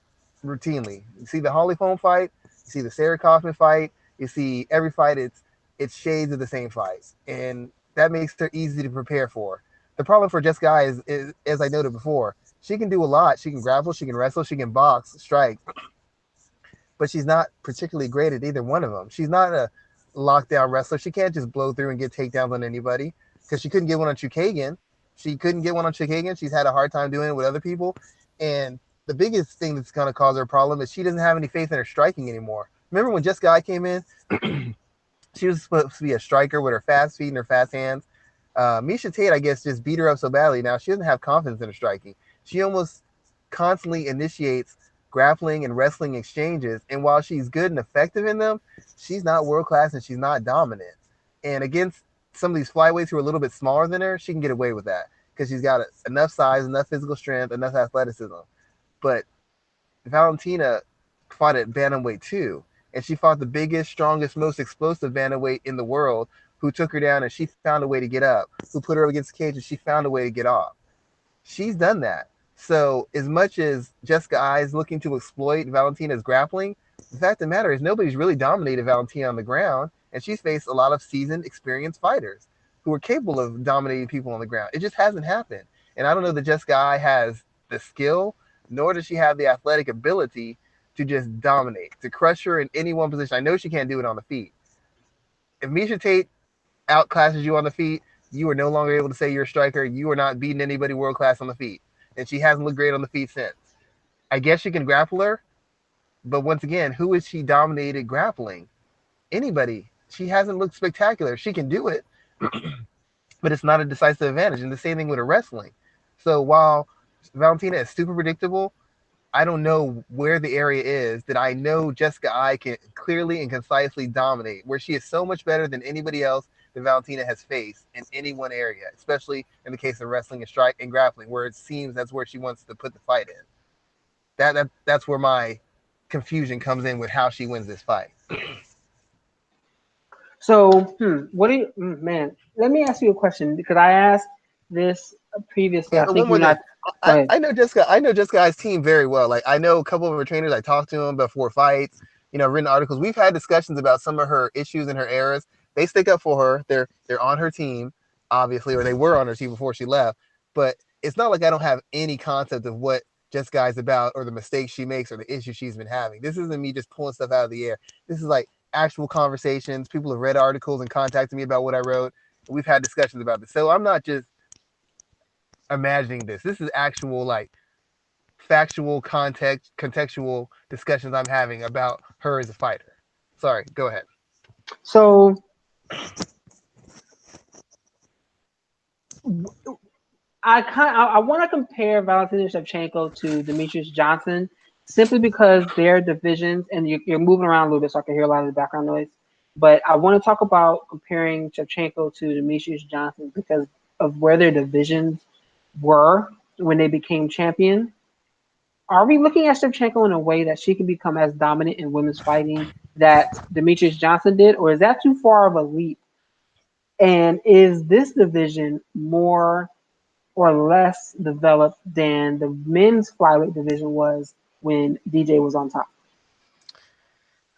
routinely. You see the Holly Holm fight, you see the Sarah Kaufman fight, you see every fight. It's shades of the same fights, and that makes her easy to prepare for. The problem for Jessica I is, as I noted before, she can do a lot. She can grapple, she can wrestle, she can box, strike, but she's not particularly great at either one of them. She's not a lockdown wrestler. She can't just blow through and get takedowns on anybody because she couldn't get one on Chukagian. She couldn't get one on Chukagian. She's had a hard time doing it with other people. And the biggest thing that's going to cause her a problem is she doesn't have any faith in her striking anymore. Remember when Jessica I came in? She was supposed to be a striker with her fast feet and her fast hands. Misha Tate, I guess, just beat her up so badly. Now she doesn't have confidence in her striking. She almost constantly initiates grappling and wrestling exchanges. And while she's good and effective in them, she's not world class and she's not dominant. And against some of these flyweights who are a little bit smaller than her, she can get away with that because she's got enough size, enough physical strength, enough athleticism. But Valentina, fought at bantamweight too, and she fought the biggest, strongest, most explosive bantamweight in the world, who took her down and she found a way to get up, who put her up against the cage and she found a way to get off. She's done that. So as much as Jessica I is looking to exploit Valentina's grappling, the fact of the matter is nobody's really dominated Valentina on the ground, and she's faced a lot of seasoned, experienced fighters who are capable of dominating people on the ground. It just hasn't happened. And I don't know that Jessica I has the skill, nor does she have the athletic ability to just dominate, to crush her in any one position. I know she can't do it on the feet. If Misha Tate outclasses you on the feet, you are no longer able to say you're a striker. You are not beating anybody world class on the feet. And she hasn't looked great on the feet since. I guess she can grapple her, but once again, who is she dominated grappling? Anybody. She hasn't looked spectacular. She can do it, but it's not a decisive advantage. And the same thing with her wrestling. So while Valentina is super predictable, I don't know where the area is that I know Jessica I can clearly and concisely dominate, where she is so much better than anybody else that Valentina has faced in any one area, especially in the case of wrestling and strike and grappling, where it seems that's where she wants to put the fight in. That's where my confusion comes in with how she wins this fight. So, what do you, man? Let me ask you a question because I asked this previously. Yeah, I think one you more and I. thing. Go ahead. I know Jessica. I know Jessica I's team very well. Like I know a couple of her trainers. I talked to them before fights. You know, written articles. We've had discussions about some of her issues and her errors. They stick up for her. They're on her team, obviously, or they were on her team before she left. But it's not like I don't have any concept of what Jessica is about, or the mistakes she makes, or the issues she's been having. This isn't me just pulling stuff out of the air. This is like actual conversations. People have read articles and contacted me about what I wrote. We've had discussions about this. So I'm not just imagining this. This is actual like factual context, contextual discussions I'm having about her as a fighter. Sorry, go ahead. So, I want to compare Valentina Shevchenko to Demetrius Johnson simply because their divisions, and you're moving around a little bit, so I can hear a lot of the background noise. But I want to talk about comparing Shevchenko to Demetrius Johnson because of where their divisions were when they became champion. Are we looking at Shevchenko in a way that she can become as dominant in women's fighting that Demetrius Johnson did, or is that too far of a leap? And is this division more or less developed than the men's flyweight division was when DJ was on top?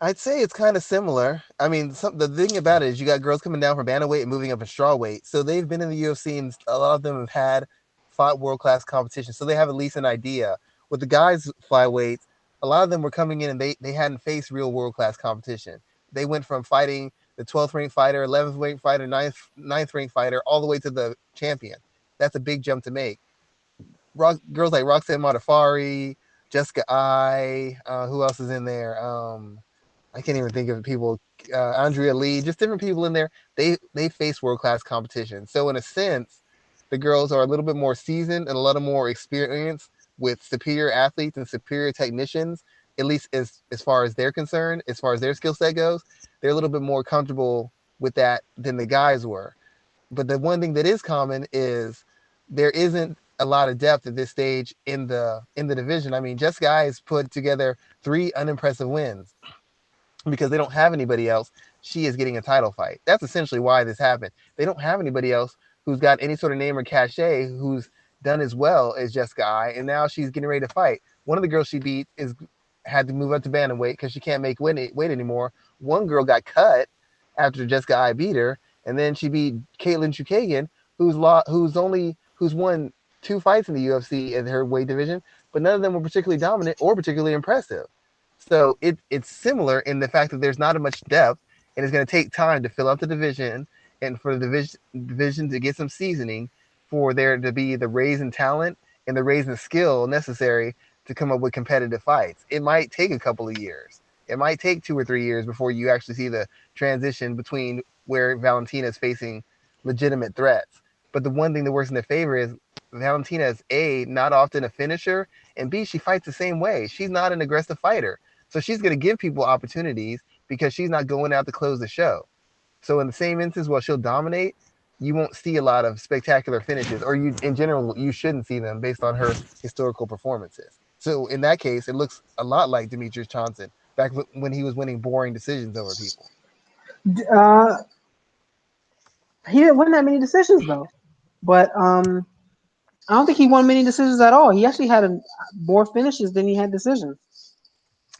I'd say it's kind of similar. I mean, the thing about it is you got girls coming down from bantamweight and moving up in strawweight. So they've been in the UFC and a lot of them have had fought world class competition. So they have at least an idea. With the guys flyweights, a lot of them were coming in and they hadn't faced real world class competition. They went from fighting the 12th ranked fighter, 11th ranked fighter, ninth ranked fighter, all the way to the champion. That's a big jump to make. Girls like Roxanne Modafari, Jessica I, who else is in there? I can't even think of people. Andrea Lee, just different people in there. They face world class competition. So in a sense, the girls are a little bit more seasoned and a lot of more experience with superior athletes and superior technicians. At least as far as they're concerned, as far as their skill set goes, they're a little bit more comfortable with that than the guys were. But the one thing that is common is there isn't a lot of depth at this stage in the division. I mean, Jessica I has put together 3 unimpressive wins because they don't have anybody else. She is getting a title fight. That's essentially why this happened. They don't have anybody else who's got any sort of name or cachet who's done as well as Jessica I, and now she's getting ready to fight. One of the girls she beat is had to move up to bantamweight because she can't make weight anymore. One girl got cut after Jessica I beat her, and then she beat Caitlin Chukagian, who's won 2 fights in the UFC in her weight division, but none of them were particularly dominant or particularly impressive. So it's similar in the fact that there's not as much depth, and it's going to take time to fill out the division and for the division to get some seasoning, for there to be the raise in talent and the raise in skill necessary to come up with competitive fights. It might take a couple of years. It might take 2 or 3 years before you actually see the transition between where Valentina is facing legitimate threats. But the one thing that works in their favor is Valentina is A, not often a finisher, and B, she fights the same way. She's not an aggressive fighter. So she's going to give people opportunities because she's not going out to close the show. So in the same instance, while she'll dominate, you won't see a lot of spectacular finishes, or you in general you shouldn't see them based on her historical performances. So in that case, it looks a lot like Demetrius Johnson back when he was winning boring decisions over people. Uh, he didn't win that many decisions though, but I don't think he won many decisions at all. He actually had more finishes than he had decisions.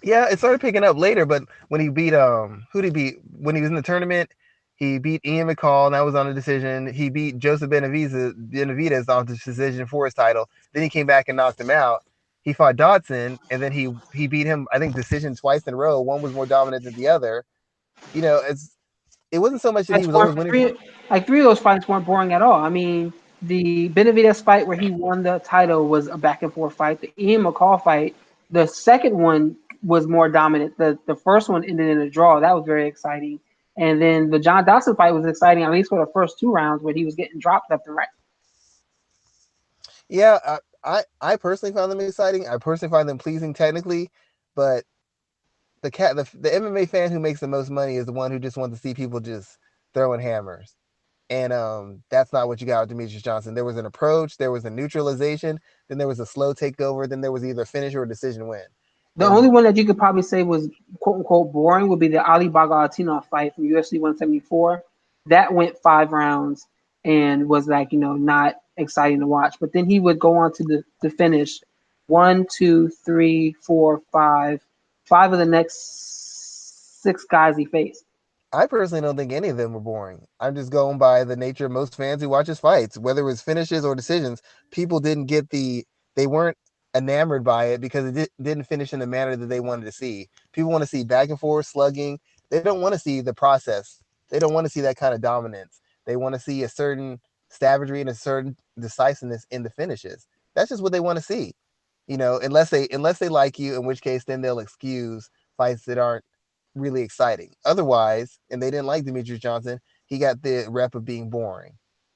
Yeah, it started picking up later, but when he beat who did he beat when he was in the tournament? He beat Ian McCall, and that was on a decision. He beat Joseph Benavidez off the decision for his title. Then he came back and knocked him out. He fought Dodson, and then he beat him. I think decision twice in a row. One was more dominant than the other. It wasn't so much that he Fights was always weren't winning. three, like three of those fights weren't boring at all. I mean, the Benavidez fight where he won the title was a back and forth fight. The Ian McCall fight, the second one was more dominant. The first one ended in a draw. That was very exciting. And then the John Dodson fight was exciting, at least for the first two rounds, where he was getting dropped left and right. Yeah, I personally found them exciting. I personally find them pleasing technically, but the MMA fan who makes the most money is the one who just wants to see people just throwing hammers. And that's not what you got with Demetrius Johnson. There was an approach, there was a neutralization, then there was a slow takeover, then there was either a finish or a decision win. The only And one that you could probably say was quote unquote boring would be the Ali Bagautinov fight from UFC 174. That went 5 rounds and was like, not exciting to watch. But then he would go on to the finish one, two, three, four, five of the next six guys he faced. I personally don't think any of them were boring. I'm just going by the nature of most fans who watch his fights, whether it was finishes or decisions. People didn't get they weren't enamored by it because didn't finish in the manner that they wanted to see. People want to see back and forth slugging. They don't want to see the process. They don't want to see that kind of dominance. They want to see a certain savagery and a certain decisiveness in the finishes. That's just what they want to see. Unless they like you, in which case then they'll excuse fights that aren't really exciting. Otherwise, and they didn't like Demetrius Johnson, he got the rep of being boring.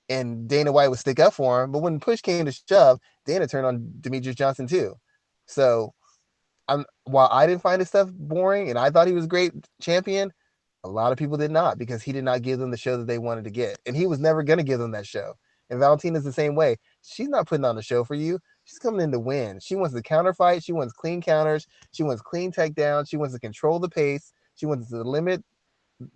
And Dana White would stick up for him, but when push came to shove, Dana turned on Demetrius Johnson too. So while I didn't find his stuff boring and I thought he was a great champion, a lot of people did not because he did not give them the show that they wanted to get. And he was never going to give them that show. And Valentina's the same way. She's not putting on the show for you. She's coming in to win. She wants to counter fight. She wants clean counters. She wants clean takedowns. She wants to control the pace. She wants to limit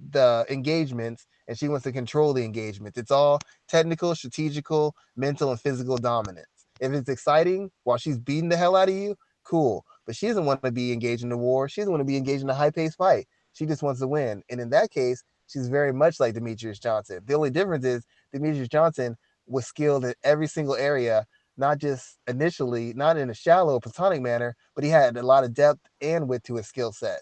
the engagements and she wants to control the engagements. It's all technical, strategical, mental, and physical dominance. If it's exciting while she's beating the hell out of you, cool. But she doesn't want to be engaged in a war. She doesn't want to be engaged in a high paced fight. She just wants to win. And in that case, she's very much like Demetrius Johnson. The only difference is Demetrius Johnson was skilled in every single area, not just initially, not in a shallow platonic manner, but he had a lot of depth and width to his skill set.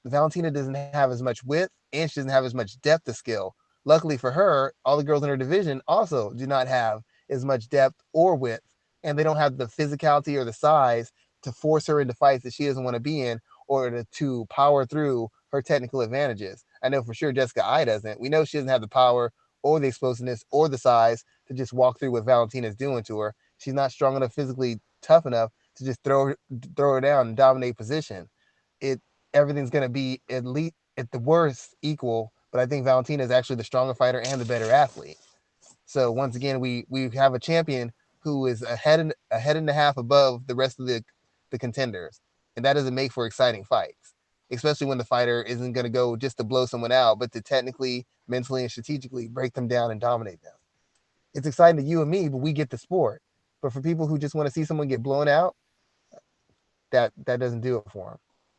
Valentina doesn't have as much width and she doesn't have as much depth of skill. Luckily for her, all the girls in her division also do not have as much depth or width, and they don't have the physicality or the size to force her into fights that she doesn't want to be in or to power through her technical advantages. I know for sure Jessica I doesn't. We know she doesn't have the power or the explosiveness or the size to just walk through what Valentina's doing to her. She's not strong enough, physically tough enough to just throw her down and dominate position. It Everything's going to be at least at the worst equal. But I think Valentina is actually the stronger fighter and the better athlete. So once again, we have a champion who is a head and a half above the rest of the contenders, and that doesn't make for exciting fights, especially when the fighter isn't going to go just to blow someone out, but to technically, mentally, and strategically break them down and dominate them. It's exciting to you and me, but we get the sport. But for people who just want to see someone get blown out, that doesn't do it for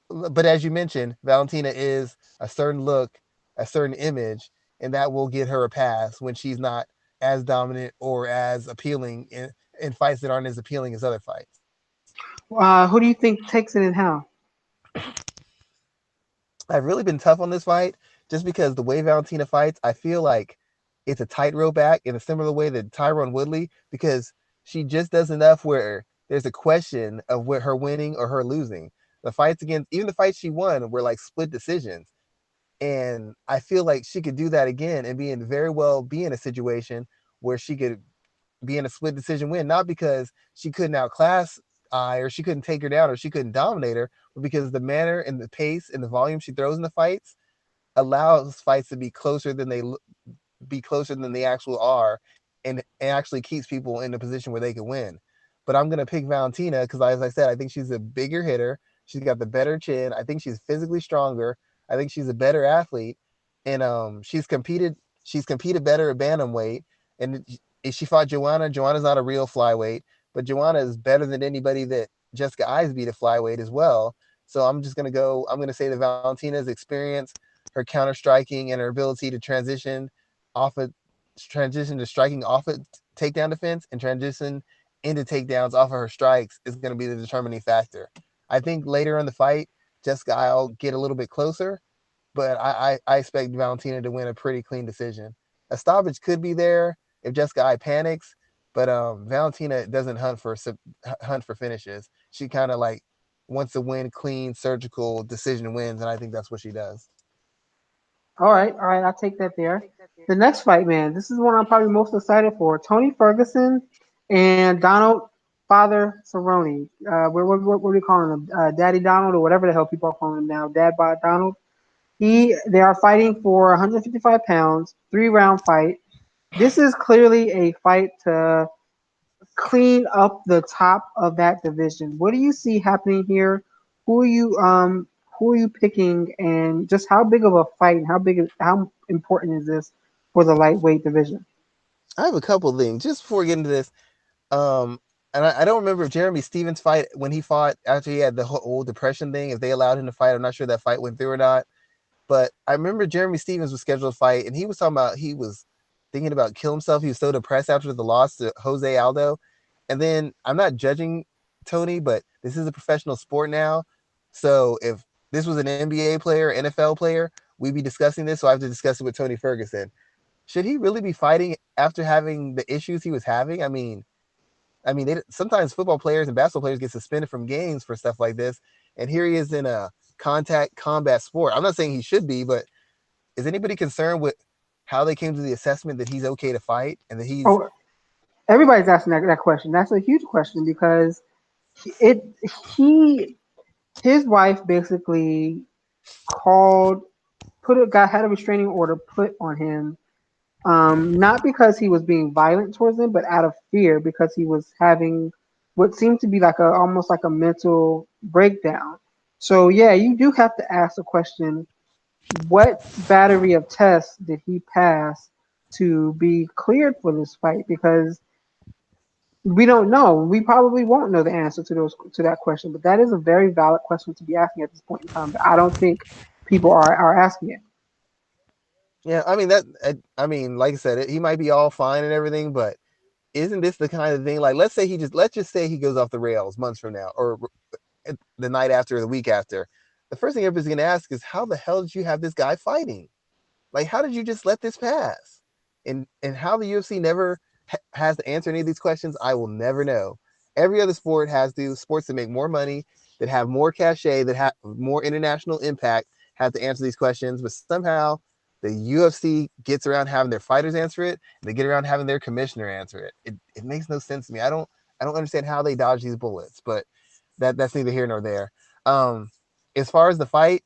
them. But as you mentioned, Valentina is a certain look, a certain image, and that will get her a pass when she's not as dominant or as appealing in fights that aren't as appealing as other fights. Who do you think takes it and how? I've really been tough on this fight just because the way Valentina fights, I feel like it's a tightrope act in a similar way that Tyrone Woodley, because she just does enough where there's a question of where her winning or her losing. The fights against, even the fights she won were like split decisions. And I feel like she could do that again and be in a situation where she could be in a split decision win, not because she couldn't outclass I or she couldn't take her down or she couldn't dominate her, but because the manner and the pace and the volume she throws in the fights allows fights to be closer than they actually are, and actually keeps people in a position where they can win. but I'm gonna pick Valentina because, as I said, I think she's a bigger hitter. She's got the better chin. I think she's physically stronger. I think she's a better athlete, and She's competed better at bantamweight, and she fought Joanna. Joanna's not a real flyweight, but Joanna is better than anybody that Jessica Eyes beat at flyweight as well. So I'm just gonna go. I'm gonna say that Valentina's experience, her counter striking, and her ability to off of transition to striking off of takedown defense and transition into takedowns off of her strikes is going to be the determining factor. I think later in the fight, Jessica I'll get a little bit closer, but I expect Valentina to win a pretty clean decision. A stoppage could be there if Jessica I panics, but Valentina doesn't hunt for finishes. She kind of like wants to win clean, surgical decision wins, and I think that's what she does. All right, I'll take that there. The next fight, man, this is one I'm probably most excited for. Tony Ferguson and Donald Father Cerrone. What are we calling him? Daddy Donald or whatever the hell people are calling him now. Dad by Donald. They are fighting for 155 pounds, 3 round fight. This is clearly a fight to clean up the top of that division. What do you see happening here? Who are you who are you picking, and just how big of a fight and how important is this for the lightweight division? I have a couple of things just before we get into this. Um, and I don't remember if Jeremy Stevens fight when he fought after he had the whole depression thing. If they allowed him to fight, I'm not sure that fight went through or not. But I remember Jeremy Stevens was scheduled to fight, and he was talking about he was thinking about killing himself. He was so depressed after the loss to Jose Aldo. And then I'm not judging Tony, but this is a professional sport now. So if this was an NBA player, NFL player, we'd be discussing this. So I have to discuss it with Tony Ferguson. Should he really be fighting after having the issues he was having? Sometimes football players and basketball players get suspended from games for stuff like this, and here he is in a contact combat sport. I'm not saying he should be, but is anybody concerned with how they came to the assessment that he's okay to fight and that he's Oh, everybody's asking that question. That's a huge question because it he his wife basically called put a guy had a restraining order put on him, not because he was being violent towards them, but out of fear because he was having what seemed to be like a almost like a mental breakdown. So yeah, you do have to ask the question: what battery of tests did he pass to be cleared for this fight? Because we don't know. We probably won't know the answer to that question. But that is a very valid question to be asking at this point in time. But I don't think people are asking it. yeah, like I said, he might be all fine and everything, but isn't this the kind of thing like let's just say he goes off the rails months from now or the night after or the week after. The first thing everybody's going to ask is how the hell did you have this guy fighting? Like, how did you just let this pass? And how the UFC never has to answer any of these questions, I will never know. Every other sport has to sports that make more money, that have more cachet, that have more international impact, have to answer these questions. But somehow, the UFC gets around having their fighters answer it, and they get around having their commissioner answer it. It makes no sense to me. I don't understand how they dodge these bullets, but that's neither here nor there. Um, as far as the fight,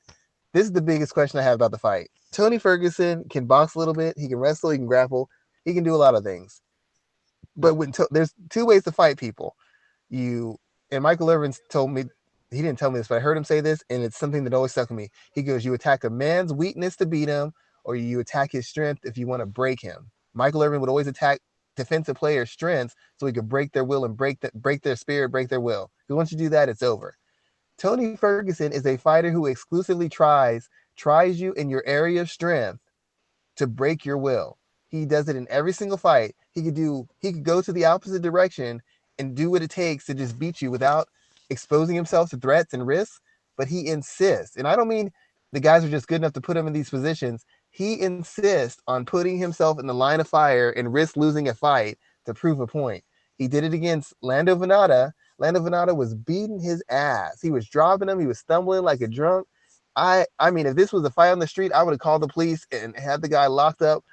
this is the biggest question I have about the fight. Tony Ferguson can box a little bit. He can wrestle. He can grapple. He can do a lot of things. But there's two ways to fight people. You and Michael Irvin told me he didn't tell me this, but I heard him say this, and it's something that always stuck with me. He goes, "You attack a man's weakness to beat him, or you attack his strength if you want to break him." Michael Irvin would always attack defensive players' strengths so he could break their will and break their spirit, break their will. Because once you do that, it's over. Tony Ferguson is a fighter who exclusively tries you in your area of strength to break your will. He does it in every single fight. He could go to the opposite direction and do what it takes to just beat you without exposing himself to threats and risks, but he insists. And I don't mean the guys are just good enough to put him in these positions. He insists on putting himself in the line of fire and risk losing a fight to prove a point. He did it against Lando Venata. Lando Venata was beating his ass. He was dropping him. He was stumbling like a drunk. I mean, if this was a fight on the street, I would have called the police and had the guy locked up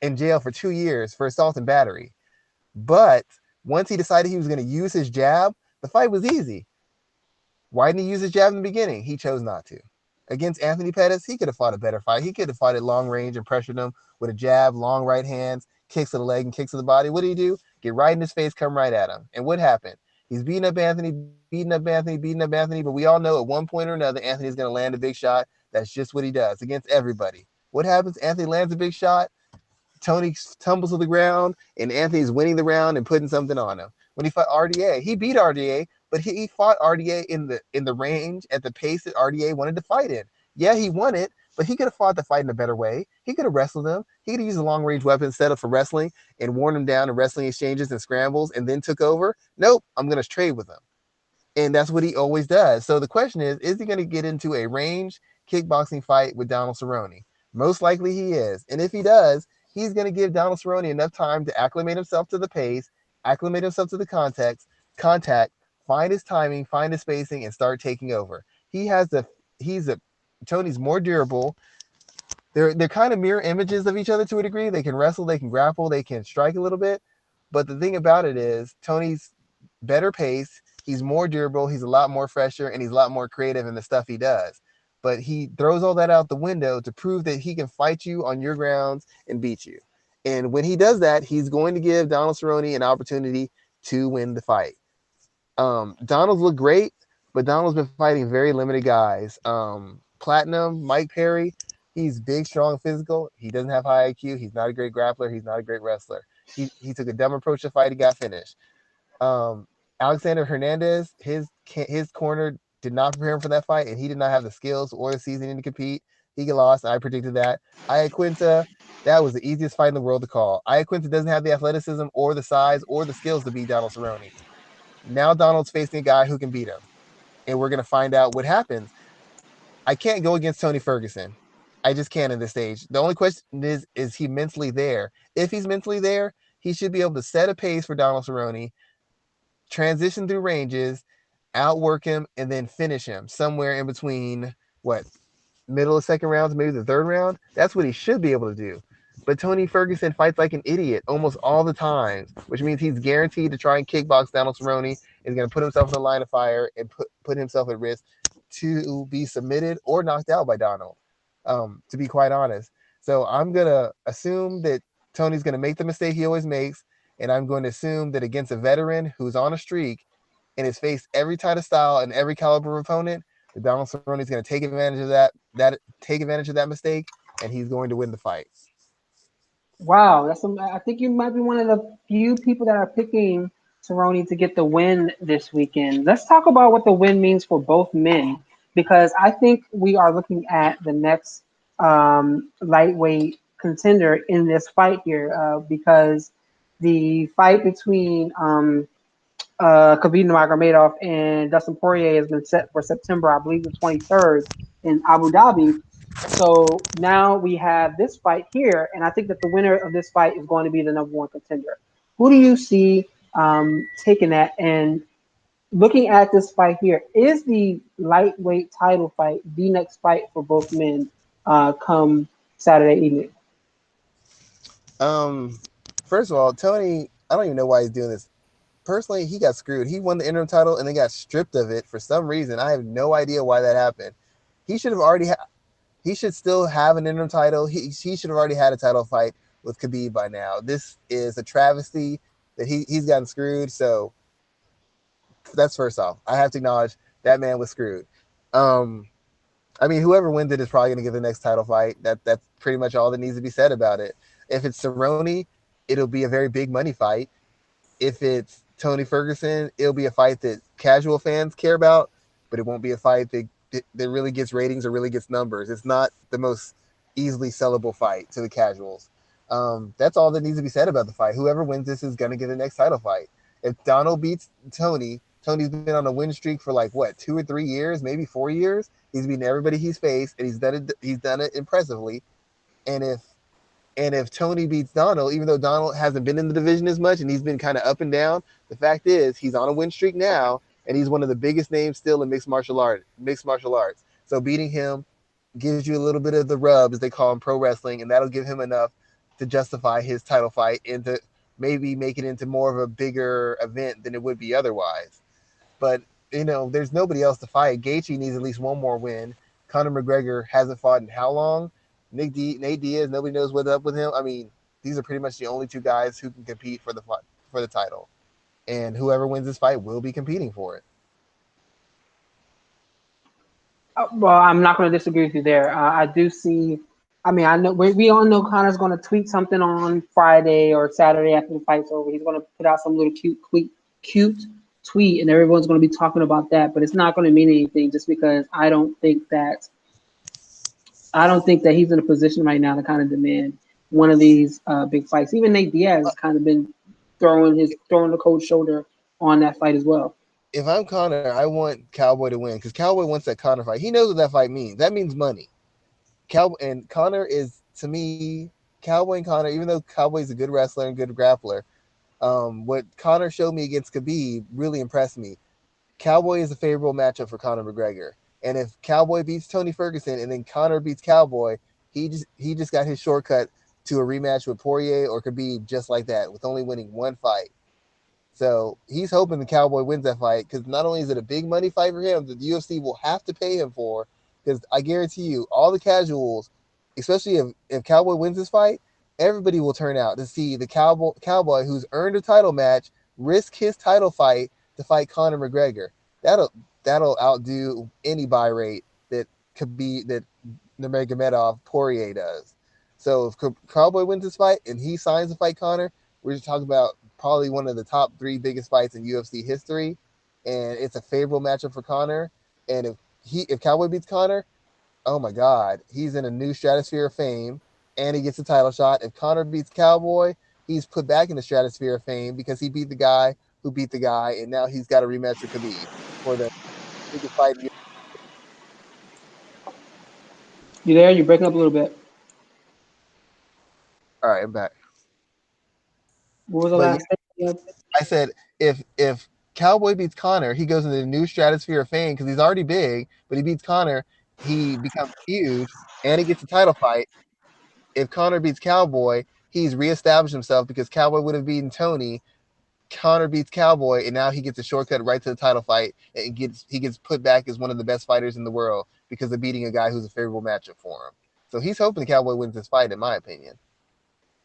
in jail for 2 years for assault and battery. But once he decided he was going to use his jab, the fight was easy. Why didn't he use his jab in the beginning? He chose not to. Against Anthony Pettis, he could have fought a better fight. He could have fought at long range and pressured him with a jab, long right hands. kicks to the leg and kicks to the body. What do you do? Get right in his face, come right at him. And what happened? He's beating up Anthony, beating up Anthony, but we all know at one point or another, Anthony's going to land a big shot. That's just what he does against everybody. What happens? Anthony lands a big shot. Tony tumbles to the ground, and Anthony's winning the round and putting something on him. When he fought RDA, he beat RDA, but he fought RDA in the range at the pace that RDA wanted to fight in. Yeah, he won it, but he could have fought the fight in a better way. He could have wrestled him. He could have used a long range weapon instead of for wrestling and worn him down in wrestling exchanges and scrambles and then took over. Nope, I'm going to trade with him. And that's what he always does. So the question is he going to get into a range kickboxing fight with Donald Cerrone? Most likely he is. And if he does, he's going to give Donald Cerrone enough time to acclimate himself to the pace, acclimate himself to the contact, find his timing, find his spacing, and start taking over. He's a Tony's more durable. They're kind of mirror images of each other to a degree. They can wrestle, they can grapple, they can strike a little bit. But the thing about it is Tony's better pace, he's more durable, he's a lot more fresher, and he's a lot more creative in the stuff he does. But he throws all that out the window to prove that he can fight you on your grounds and beat you. And when he does that, he's going to give Donald Cerrone an opportunity to win the fight. Donald's looked great, but Donald's been fighting very limited guys. Platinum, Mike Perry, he's big, strong, physical. He doesn't have high IQ. He's not a great grappler. He's not a great wrestler. He took a dumb approach to fight. He got finished. Um, Alexander Hernandez, his corner did not prepare him for that fight, and he did not have the skills or the seasoning to compete. He got lost. I predicted that. Iaquinta, that was the easiest fight in the world to call. Iaquinta doesn't have the athleticism or the size or the skills to beat Donald Cerrone. Now Donald's facing a guy who can beat him, and we're gonna find out what happens. I can't go against Tony Ferguson. I just can't at this stage. The only question is he mentally there? If he's mentally there, he should be able to set a pace for Donald Cerrone, transition through ranges, outwork him, and then finish him somewhere in between what middle of second rounds, maybe the third round. That's what he should be able to do. But Tony Ferguson fights like an idiot almost all the time, which means he's guaranteed to try and kickbox Donald Cerrone. Is going to put himself in the line of fire and put himself at risk to be submitted or knocked out by Donald. To be quite honest, so I'm gonna assume that Tony's gonna make the mistake he always makes, and I'm going to assume that against a veteran who's on a streak and has faced every type of style and every caliber of opponent, that Donald Cerrone is going to take advantage of that mistake, and he's going to win the fight. Wow, I think you might be one of the few people that are picking Cerrone to get the win this weekend. Let's talk about what the win means for both men, because I think we are looking at the next lightweight contender in this fight here, because the fight between Khabib Nurmagomedov and Dustin Poirier has been set for September, I believe, the 23rd in Abu Dhabi. So now we have this fight here, and I think that the winner of this fight is going to be the number one contender. Who do you see taking that? And looking at this fight here, is the lightweight title fight the next fight for both men come Saturday evening? Um, First of all, Tony, I don't even know why he's doing this. Personally, he got screwed. He won the interim title and then got stripped of it for some reason. I have no idea why that happened. He should have already. He should still have an interim title. He should have already had a title fight with Khabib by now. This is a travesty that he's gotten screwed. So that's first off. I have to acknowledge that man was screwed. Um, I mean, whoever wins it is probably going to get the next title fight. That's pretty much all that needs to be said about it. If it's Cerrone, it'll be a very big money fight. If it's Tony Ferguson, it'll be a fight that casual fans care about, but it won't be a fight that really gets ratings or really gets numbers. It's not the most easily sellable fight to the casuals. That's all that needs to be said about the fight. Whoever wins this is going to get the next title fight. If Donald beats Tony, Tony's been on a win streak for like what 2 or 3 years, maybe 4 years. He's beaten everybody he's faced, and he's done it. He's done it impressively. And if Tony beats Donald, even though Donald hasn't been in the division as much and he's been kind of up and down, the fact is he's on a win streak now, and he's one of the biggest names still in mixed martial arts. So beating him gives you a little bit of the rub, as they call in pro wrestling, and that'll give him enough to justify his title fight and to maybe make it into more of a bigger event than it would be otherwise. But there's nobody else to fight. Gaethje needs at least one more win. Conor McGregor hasn't fought in how long? Nate Diaz, nobody knows what's up with him. I mean, These are pretty much the only two guys who can compete for the title, and whoever wins this fight will be competing for it. Well, I'm not going to disagree with you there. I do see. I mean, I know we all know Connor's going to tweet something on Friday or Saturday after the fight's over. He's going to put out some little cute tweet, and everyone's going to be talking about that. But it's not going to mean anything just because I don't think that he's in a position right now to kind of demand one of these big fights. Even Nate Diaz has kind of been throwing the cold shoulder on that fight as well. If I'm Connor, I want Cowboy to win because Cowboy wants that Connor fight. He knows what that fight means. That means money. Cowboy and Connor is, to me, Cowboy and Connor. Even though Cowboy's a good wrestler and good grappler, what Connor showed me against Khabib really impressed me. Cowboy is a favorable matchup for Conor McGregor. And if Cowboy beats Tony Ferguson and then Conor beats Cowboy, he just got his shortcut to a rematch with Poirier or Khabib just like that, with only winning one fight. So he's hoping the Cowboy wins that fight because not only is it a big money fight for him that the UFC will have to pay him for, because I guarantee you, all the casuals, especially if Cowboy wins this fight, everybody will turn out to see the Cowboy who's earned a title match risk his title fight to fight Conor McGregor. That'll outdo any buy rate that could be that Nurmagomedov Poirier does. So if Cowboy wins this fight and he signs to fight Conor, we're just talking about probably one of the top three biggest fights in UFC history, and it's a favorable matchup for Conor. And if Cowboy beats Conor, oh my God, he's in a new stratosphere of fame, and he gets a title shot. If Conor beats Cowboy, he's put back in the stratosphere of fame because he beat the guy who beat the guy, and now he's got a rematch with Khabib for the biggest fight. You there? You're breaking up a little bit. All right, I'm back. What was the But last thing? I said if Cowboy beats Connor, he goes into the new stratosphere of fame because he's already big. But he beats Connor, he becomes huge, and he gets a title fight. If Connor beats Cowboy, he's reestablished himself because Cowboy would have beaten Tony. Connor beats Cowboy, and now he gets a shortcut right to the title fight, and he gets put back as one of the best fighters in the world because of beating a guy who's a favorable matchup for him. So he's hoping the Cowboy wins this fight, in my opinion.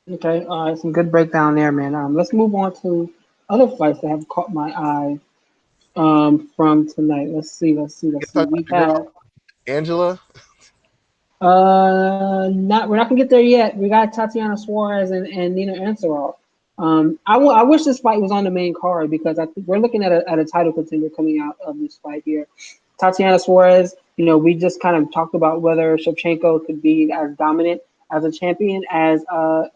Okay, all right, some good breakdown there, man. Let's move on to other fights that have caught my eye from tonight. You Let's see. talk We about the have girl Angela. not we're not gonna get there yet. We got Tatiana Suarez and Nina Ansaroff. I wish this fight was on the main card because I think we're looking at a title contender coming out of this fight here. Tatiana Suarez, we just kind of talked about whether Shevchenko could be as dominant as a champion as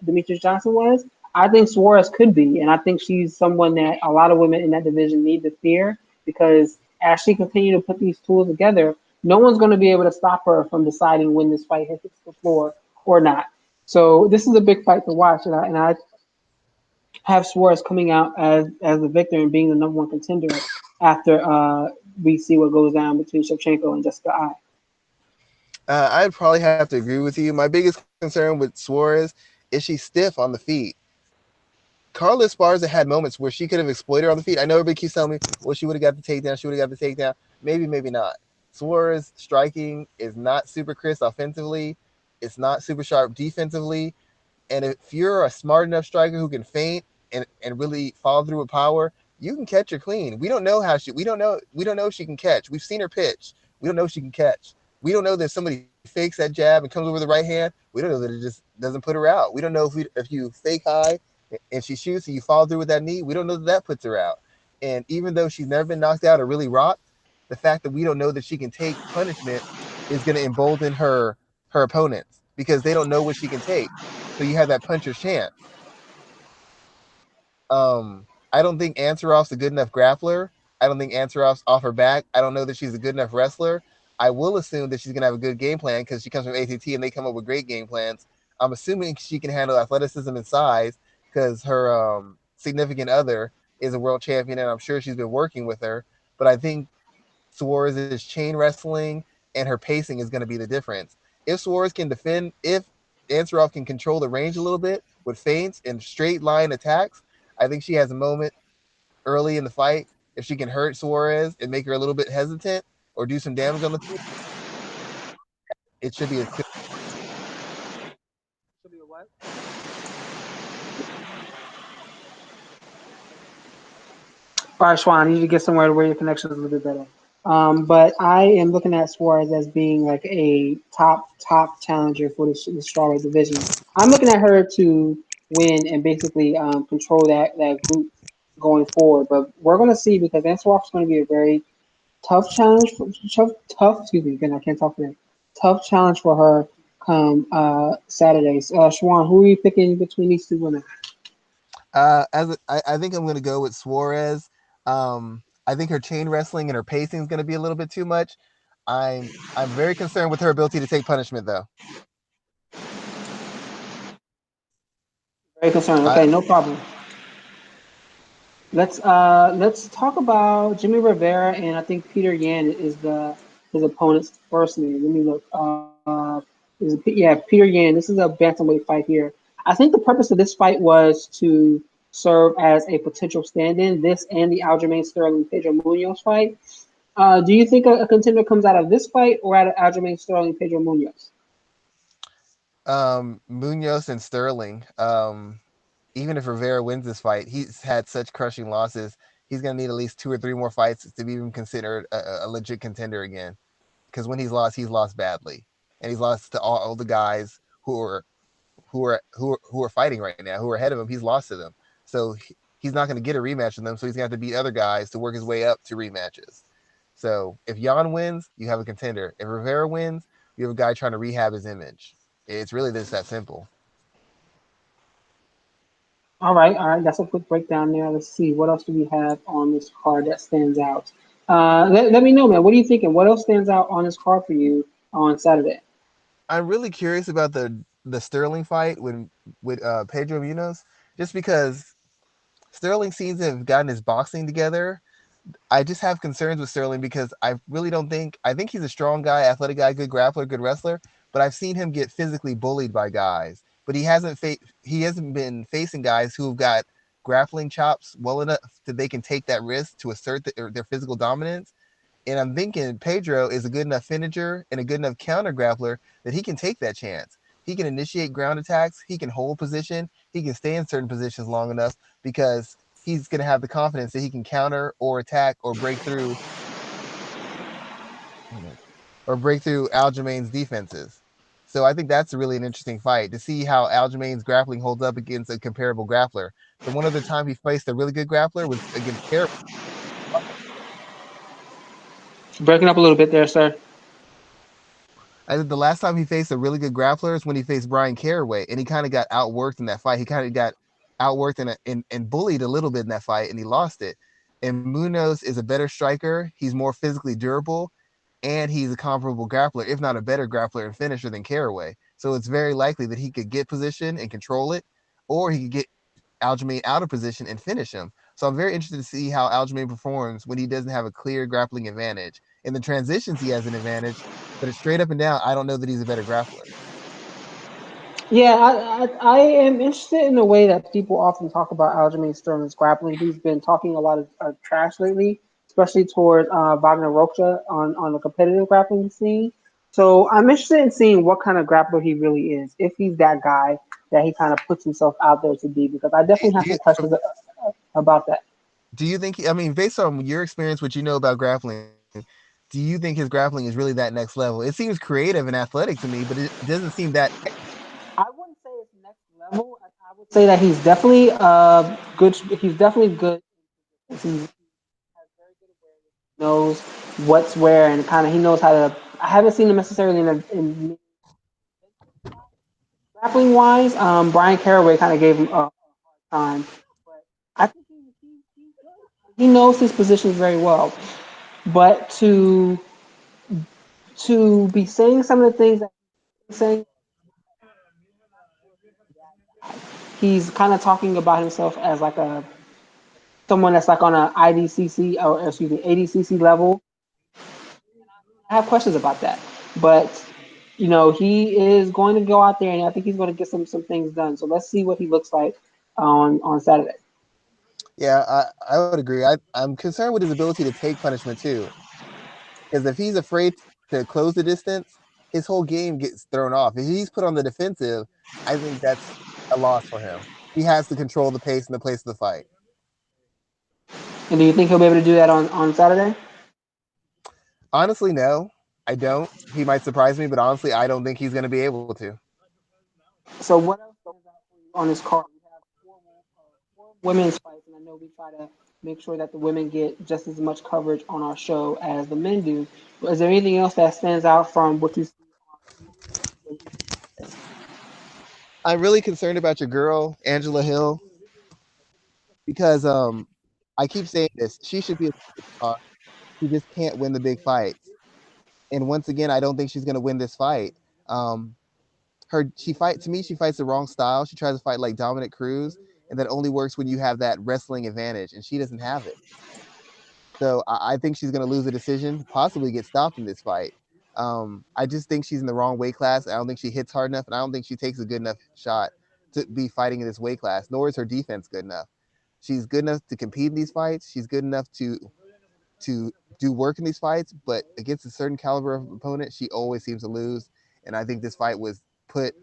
Demetrius Johnson was. I think Suarez could be, and I think she's someone that a lot of women in that division need to fear because as she continues to put these tools together, no one's going to be able to stop her from deciding when this fight hits the floor or not. So this is a big fight to watch, and I have Suarez coming out as the victor and being the number one contender after we see what goes down between Shevchenko and Jessica Eye. I'd probably have to agree with you. My biggest concern with Suarez is she's stiff on the feet. Carla Esparza had moments where she could have exploited her on the feet. I know everybody keeps telling me, well, she would have got the takedown. She would have got the takedown. Maybe, maybe not. Suarez striking is not super crisp offensively. It's not super sharp defensively. And if you're a smart enough striker who can feint and really follow through with power, you can catch her clean. We don't know if she can catch. We've seen her pitch. We don't know if she can catch. We don't know that if somebody fakes that jab and comes over the right hand. We don't know that it just doesn't put her out. We don't know if you fake high and she shoots and you follow through with that knee. We don't know that that puts her out. And even though she's never been knocked out or really rocked, the fact that we don't know that she can take punishment is going to embolden her opponents because they don't know what she can take. So you have that puncher's chance. I don't think Ansaroff's a good enough grappler. I don't think Ansaroff's off her back. I don't know that she's a good enough wrestler. I will assume that she's gonna have a good game plan because she comes from ATT and they come up with great game plans. I'm assuming she can handle athleticism and size because her significant other is a world champion and I'm sure she's been working with her. But I think Suarez's chain wrestling and her pacing is going to be the difference. If Suarez can defend, if Ansaroff can control the range a little bit with feints and straight line attacks, I think she has a moment early in the fight. If she can hurt Suarez and make her a little bit hesitant or do some damage on the feet, it should be a what? right, Schwan, I need you to get somewhere where your connection is a little bit better. But I am looking at Suarez as being like a top challenger for the strawweight division. I'm looking at her to win and basically control that group going forward. But we're going to see because Ansaroff is going to be a very tough challenge for tough. Excuse me, again I can't talk today. Tough challenge for her come Saturdays. Schwan, who are you picking between these two women? I think I'm going to go with Suarez. I think her chain wrestling and her pacing is going to be a little bit too much. I'm very concerned with her ability to take punishment, though. Very concerned. I, Okay, no problem. Let's talk about Jimmy Rivera and I think Peter Yan is the his opponent's first name. Let me look. Yeah, Peter Yan. This is a bantamweight fight here. I think the purpose of this fight was to serve as a potential stand-in. This and the Aljamain Sterling Pedro Munoz fight. Do you think a contender comes out of this fight or out of Aljamain Sterling Pedro Munoz? Munoz and Sterling. Even if Rivera wins this fight, he's had such crushing losses. He's going to need at least 2 or 3 more fights to be even considered a legit contender again. Because when he's lost badly, and he's lost to all the guys who are fighting right now, who are ahead of him. He's lost to them, so he's not going to get a rematch with them. So he's going to have to beat other guys to work his way up to rematches. So if Jan wins, you have a contender. If Rivera wins, you have a guy trying to rehab his image. It's really just that simple. All right. That's a quick breakdown there. Let's see what else do we have on this card that stands out. Let me know, man. What are you thinking? What else stands out on this card for you on Saturday? I'm really curious about the Sterling fight with Pedro Munoz, just because Sterling seems to have gotten his boxing together. I just have concerns with Sterling because I really don't think I think he's a strong guy, athletic guy, good grappler, good wrestler, but I've seen him get physically bullied by guys. But he hasn't been facing guys who've got grappling chops well enough that they can take that risk to assert their physical dominance. And I'm thinking Pedro is a good enough finisher and a good enough counter grappler that he can take that chance. He can initiate ground attacks. He can hold position. He can stay in certain positions long enough because he's going to have the confidence that he can counter or attack or break through Aljamain's defenses. So I think that's really an interesting fight to see how Aljamain's grappling holds up against a comparable grappler. The one other time he faced a really good grappler was against Care. Breaking up a little bit there, sir. I think the last time he faced a really good grappler is when he faced Brian Caraway, and he kind of got outworked in that fight. He kind of got outworked and bullied a little bit in that fight, and he lost it. And Munoz is a better striker. He's more physically durable, and he's a comparable grappler, if not a better grappler and finisher than Caraway. So it's very likely that he could get position and control it, or he could get Aljamain out of position and finish him. So I'm very interested to see how Aljamain performs when he doesn't have a clear grappling advantage. In the transitions, he has an advantage, but it's straight up and down. I don't know that he's a better grappler. Yeah, I am interested in the way that people often talk about Aljamain Sterling's grappling. He's been talking a lot of trash lately, especially toward Wagner Rocha on the competitive grappling scene. So I'm interested in seeing what kind of grappler he really is, if he's that guy that he kind of puts himself out there to be, because I definitely have Do you, some questions about that. do you think? I mean, based on your experience, what you know about grappling, do you think his grappling is really that next level? It seems creative and athletic to me, but it doesn't seem that. I wouldn't say it's next level. I would say that he's definitely good. He's definitely good. He's has very good awareness. Knows what's where and kind of he knows how to. I haven't seen him necessarily in grappling wise. Brian Caraway kind of gave him a hard time, but I think he's good. He knows his positions very well. But to be saying some of the things that he's saying, he's kind of talking about himself as like a someone that's like on a IDCC or excuse me ADCC level. I have questions about that, but he is going to go out there and I think he's going to get some things done. So let's see what he looks like on Saturday. Yeah, I would agree. I'm concerned with his ability to take punishment too, because if he's afraid to close the distance, his whole game gets thrown off. If he's put on the defensive, I think that's a loss for him. He has to control the pace and the place of the fight. And do you think he'll be able to do that on Saturday? Honestly, no, I don't. He might surprise me, but honestly, I don't think he's going to be able to. So what else stands out for you on this card? We have four women's fights, and I know we try to make sure that the women get just as much coverage on our show as the men do. But is there anything else that stands out from what you see on each list? I'm really concerned about your girl, Angela Hill, because I keep saying this. She should be a superstar. She just can't win the big fights. And once again, I don't think she's going to win this fight. Um, she fights the wrong style. She tries to fight like Dominic Cruz, and that only works when you have that wrestling advantage, and she doesn't have it. So I think she's going to lose a decision, possibly get stopped in this fight. I just think she's in the wrong weight class. I don't think she hits hard enough, and I don't think she takes a good enough shot to be fighting in this weight class. Nor is her defense good enough. She's good enough to compete in these fights. She's good enough to do work in these fights, but against a certain caliber of opponent, she always seems to lose. And I think this fight was put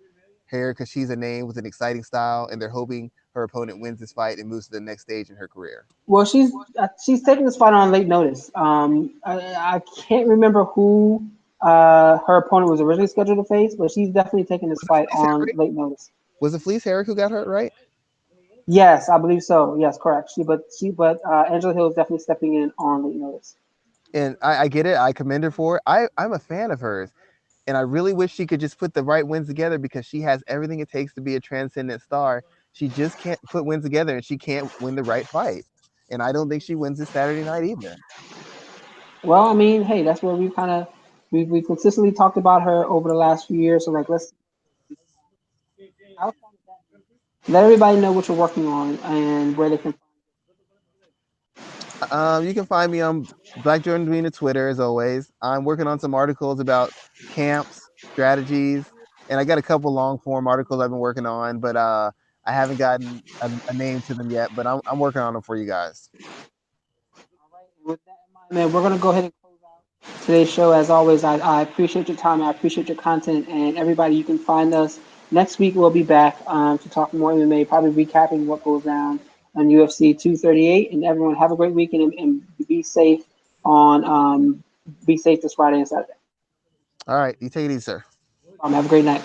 here because she's a name with an exciting style, and they're hoping her opponent wins this fight and moves to the next stage in her career. Well, she's taking this fight on late notice. I can't remember who her opponent was originally scheduled to face, but she's definitely taking this fight on late notice. Was it Fleece Herrick who got hurt, right? Yes, I believe so. Yes, correct. But Angela Hill is definitely stepping in on late notice. And I get it. I commend her for it. I'm a fan of hers. And I really wish she could just put the right wins together because she has everything it takes to be a transcendent star. She just can't put wins together and she can't win the right fight. And I don't think she wins this Saturday night either. Well, I mean, hey, that's where we've consistently talked about her over the last few years. So like, let's outside of that, let everybody know what you're working on and where they can. You can find me on Black Jordan Green at Twitter as always. I'm working on some articles about camps, strategies, and I got a couple long form articles I've been working on, but I haven't gotten a name to them yet. But I'm working on them for you guys. All right. And with that in mind, man, we're gonna go ahead and close out today's show. As always, I appreciate your time. I appreciate your content, and everybody, you can find us next week. We'll be back to talk more MMA, probably recapping what goes down on UFC 238. And everyone, have a great weekend and be safe on be safe this Friday and Saturday. All right, you take it easy, sir. Have a great night.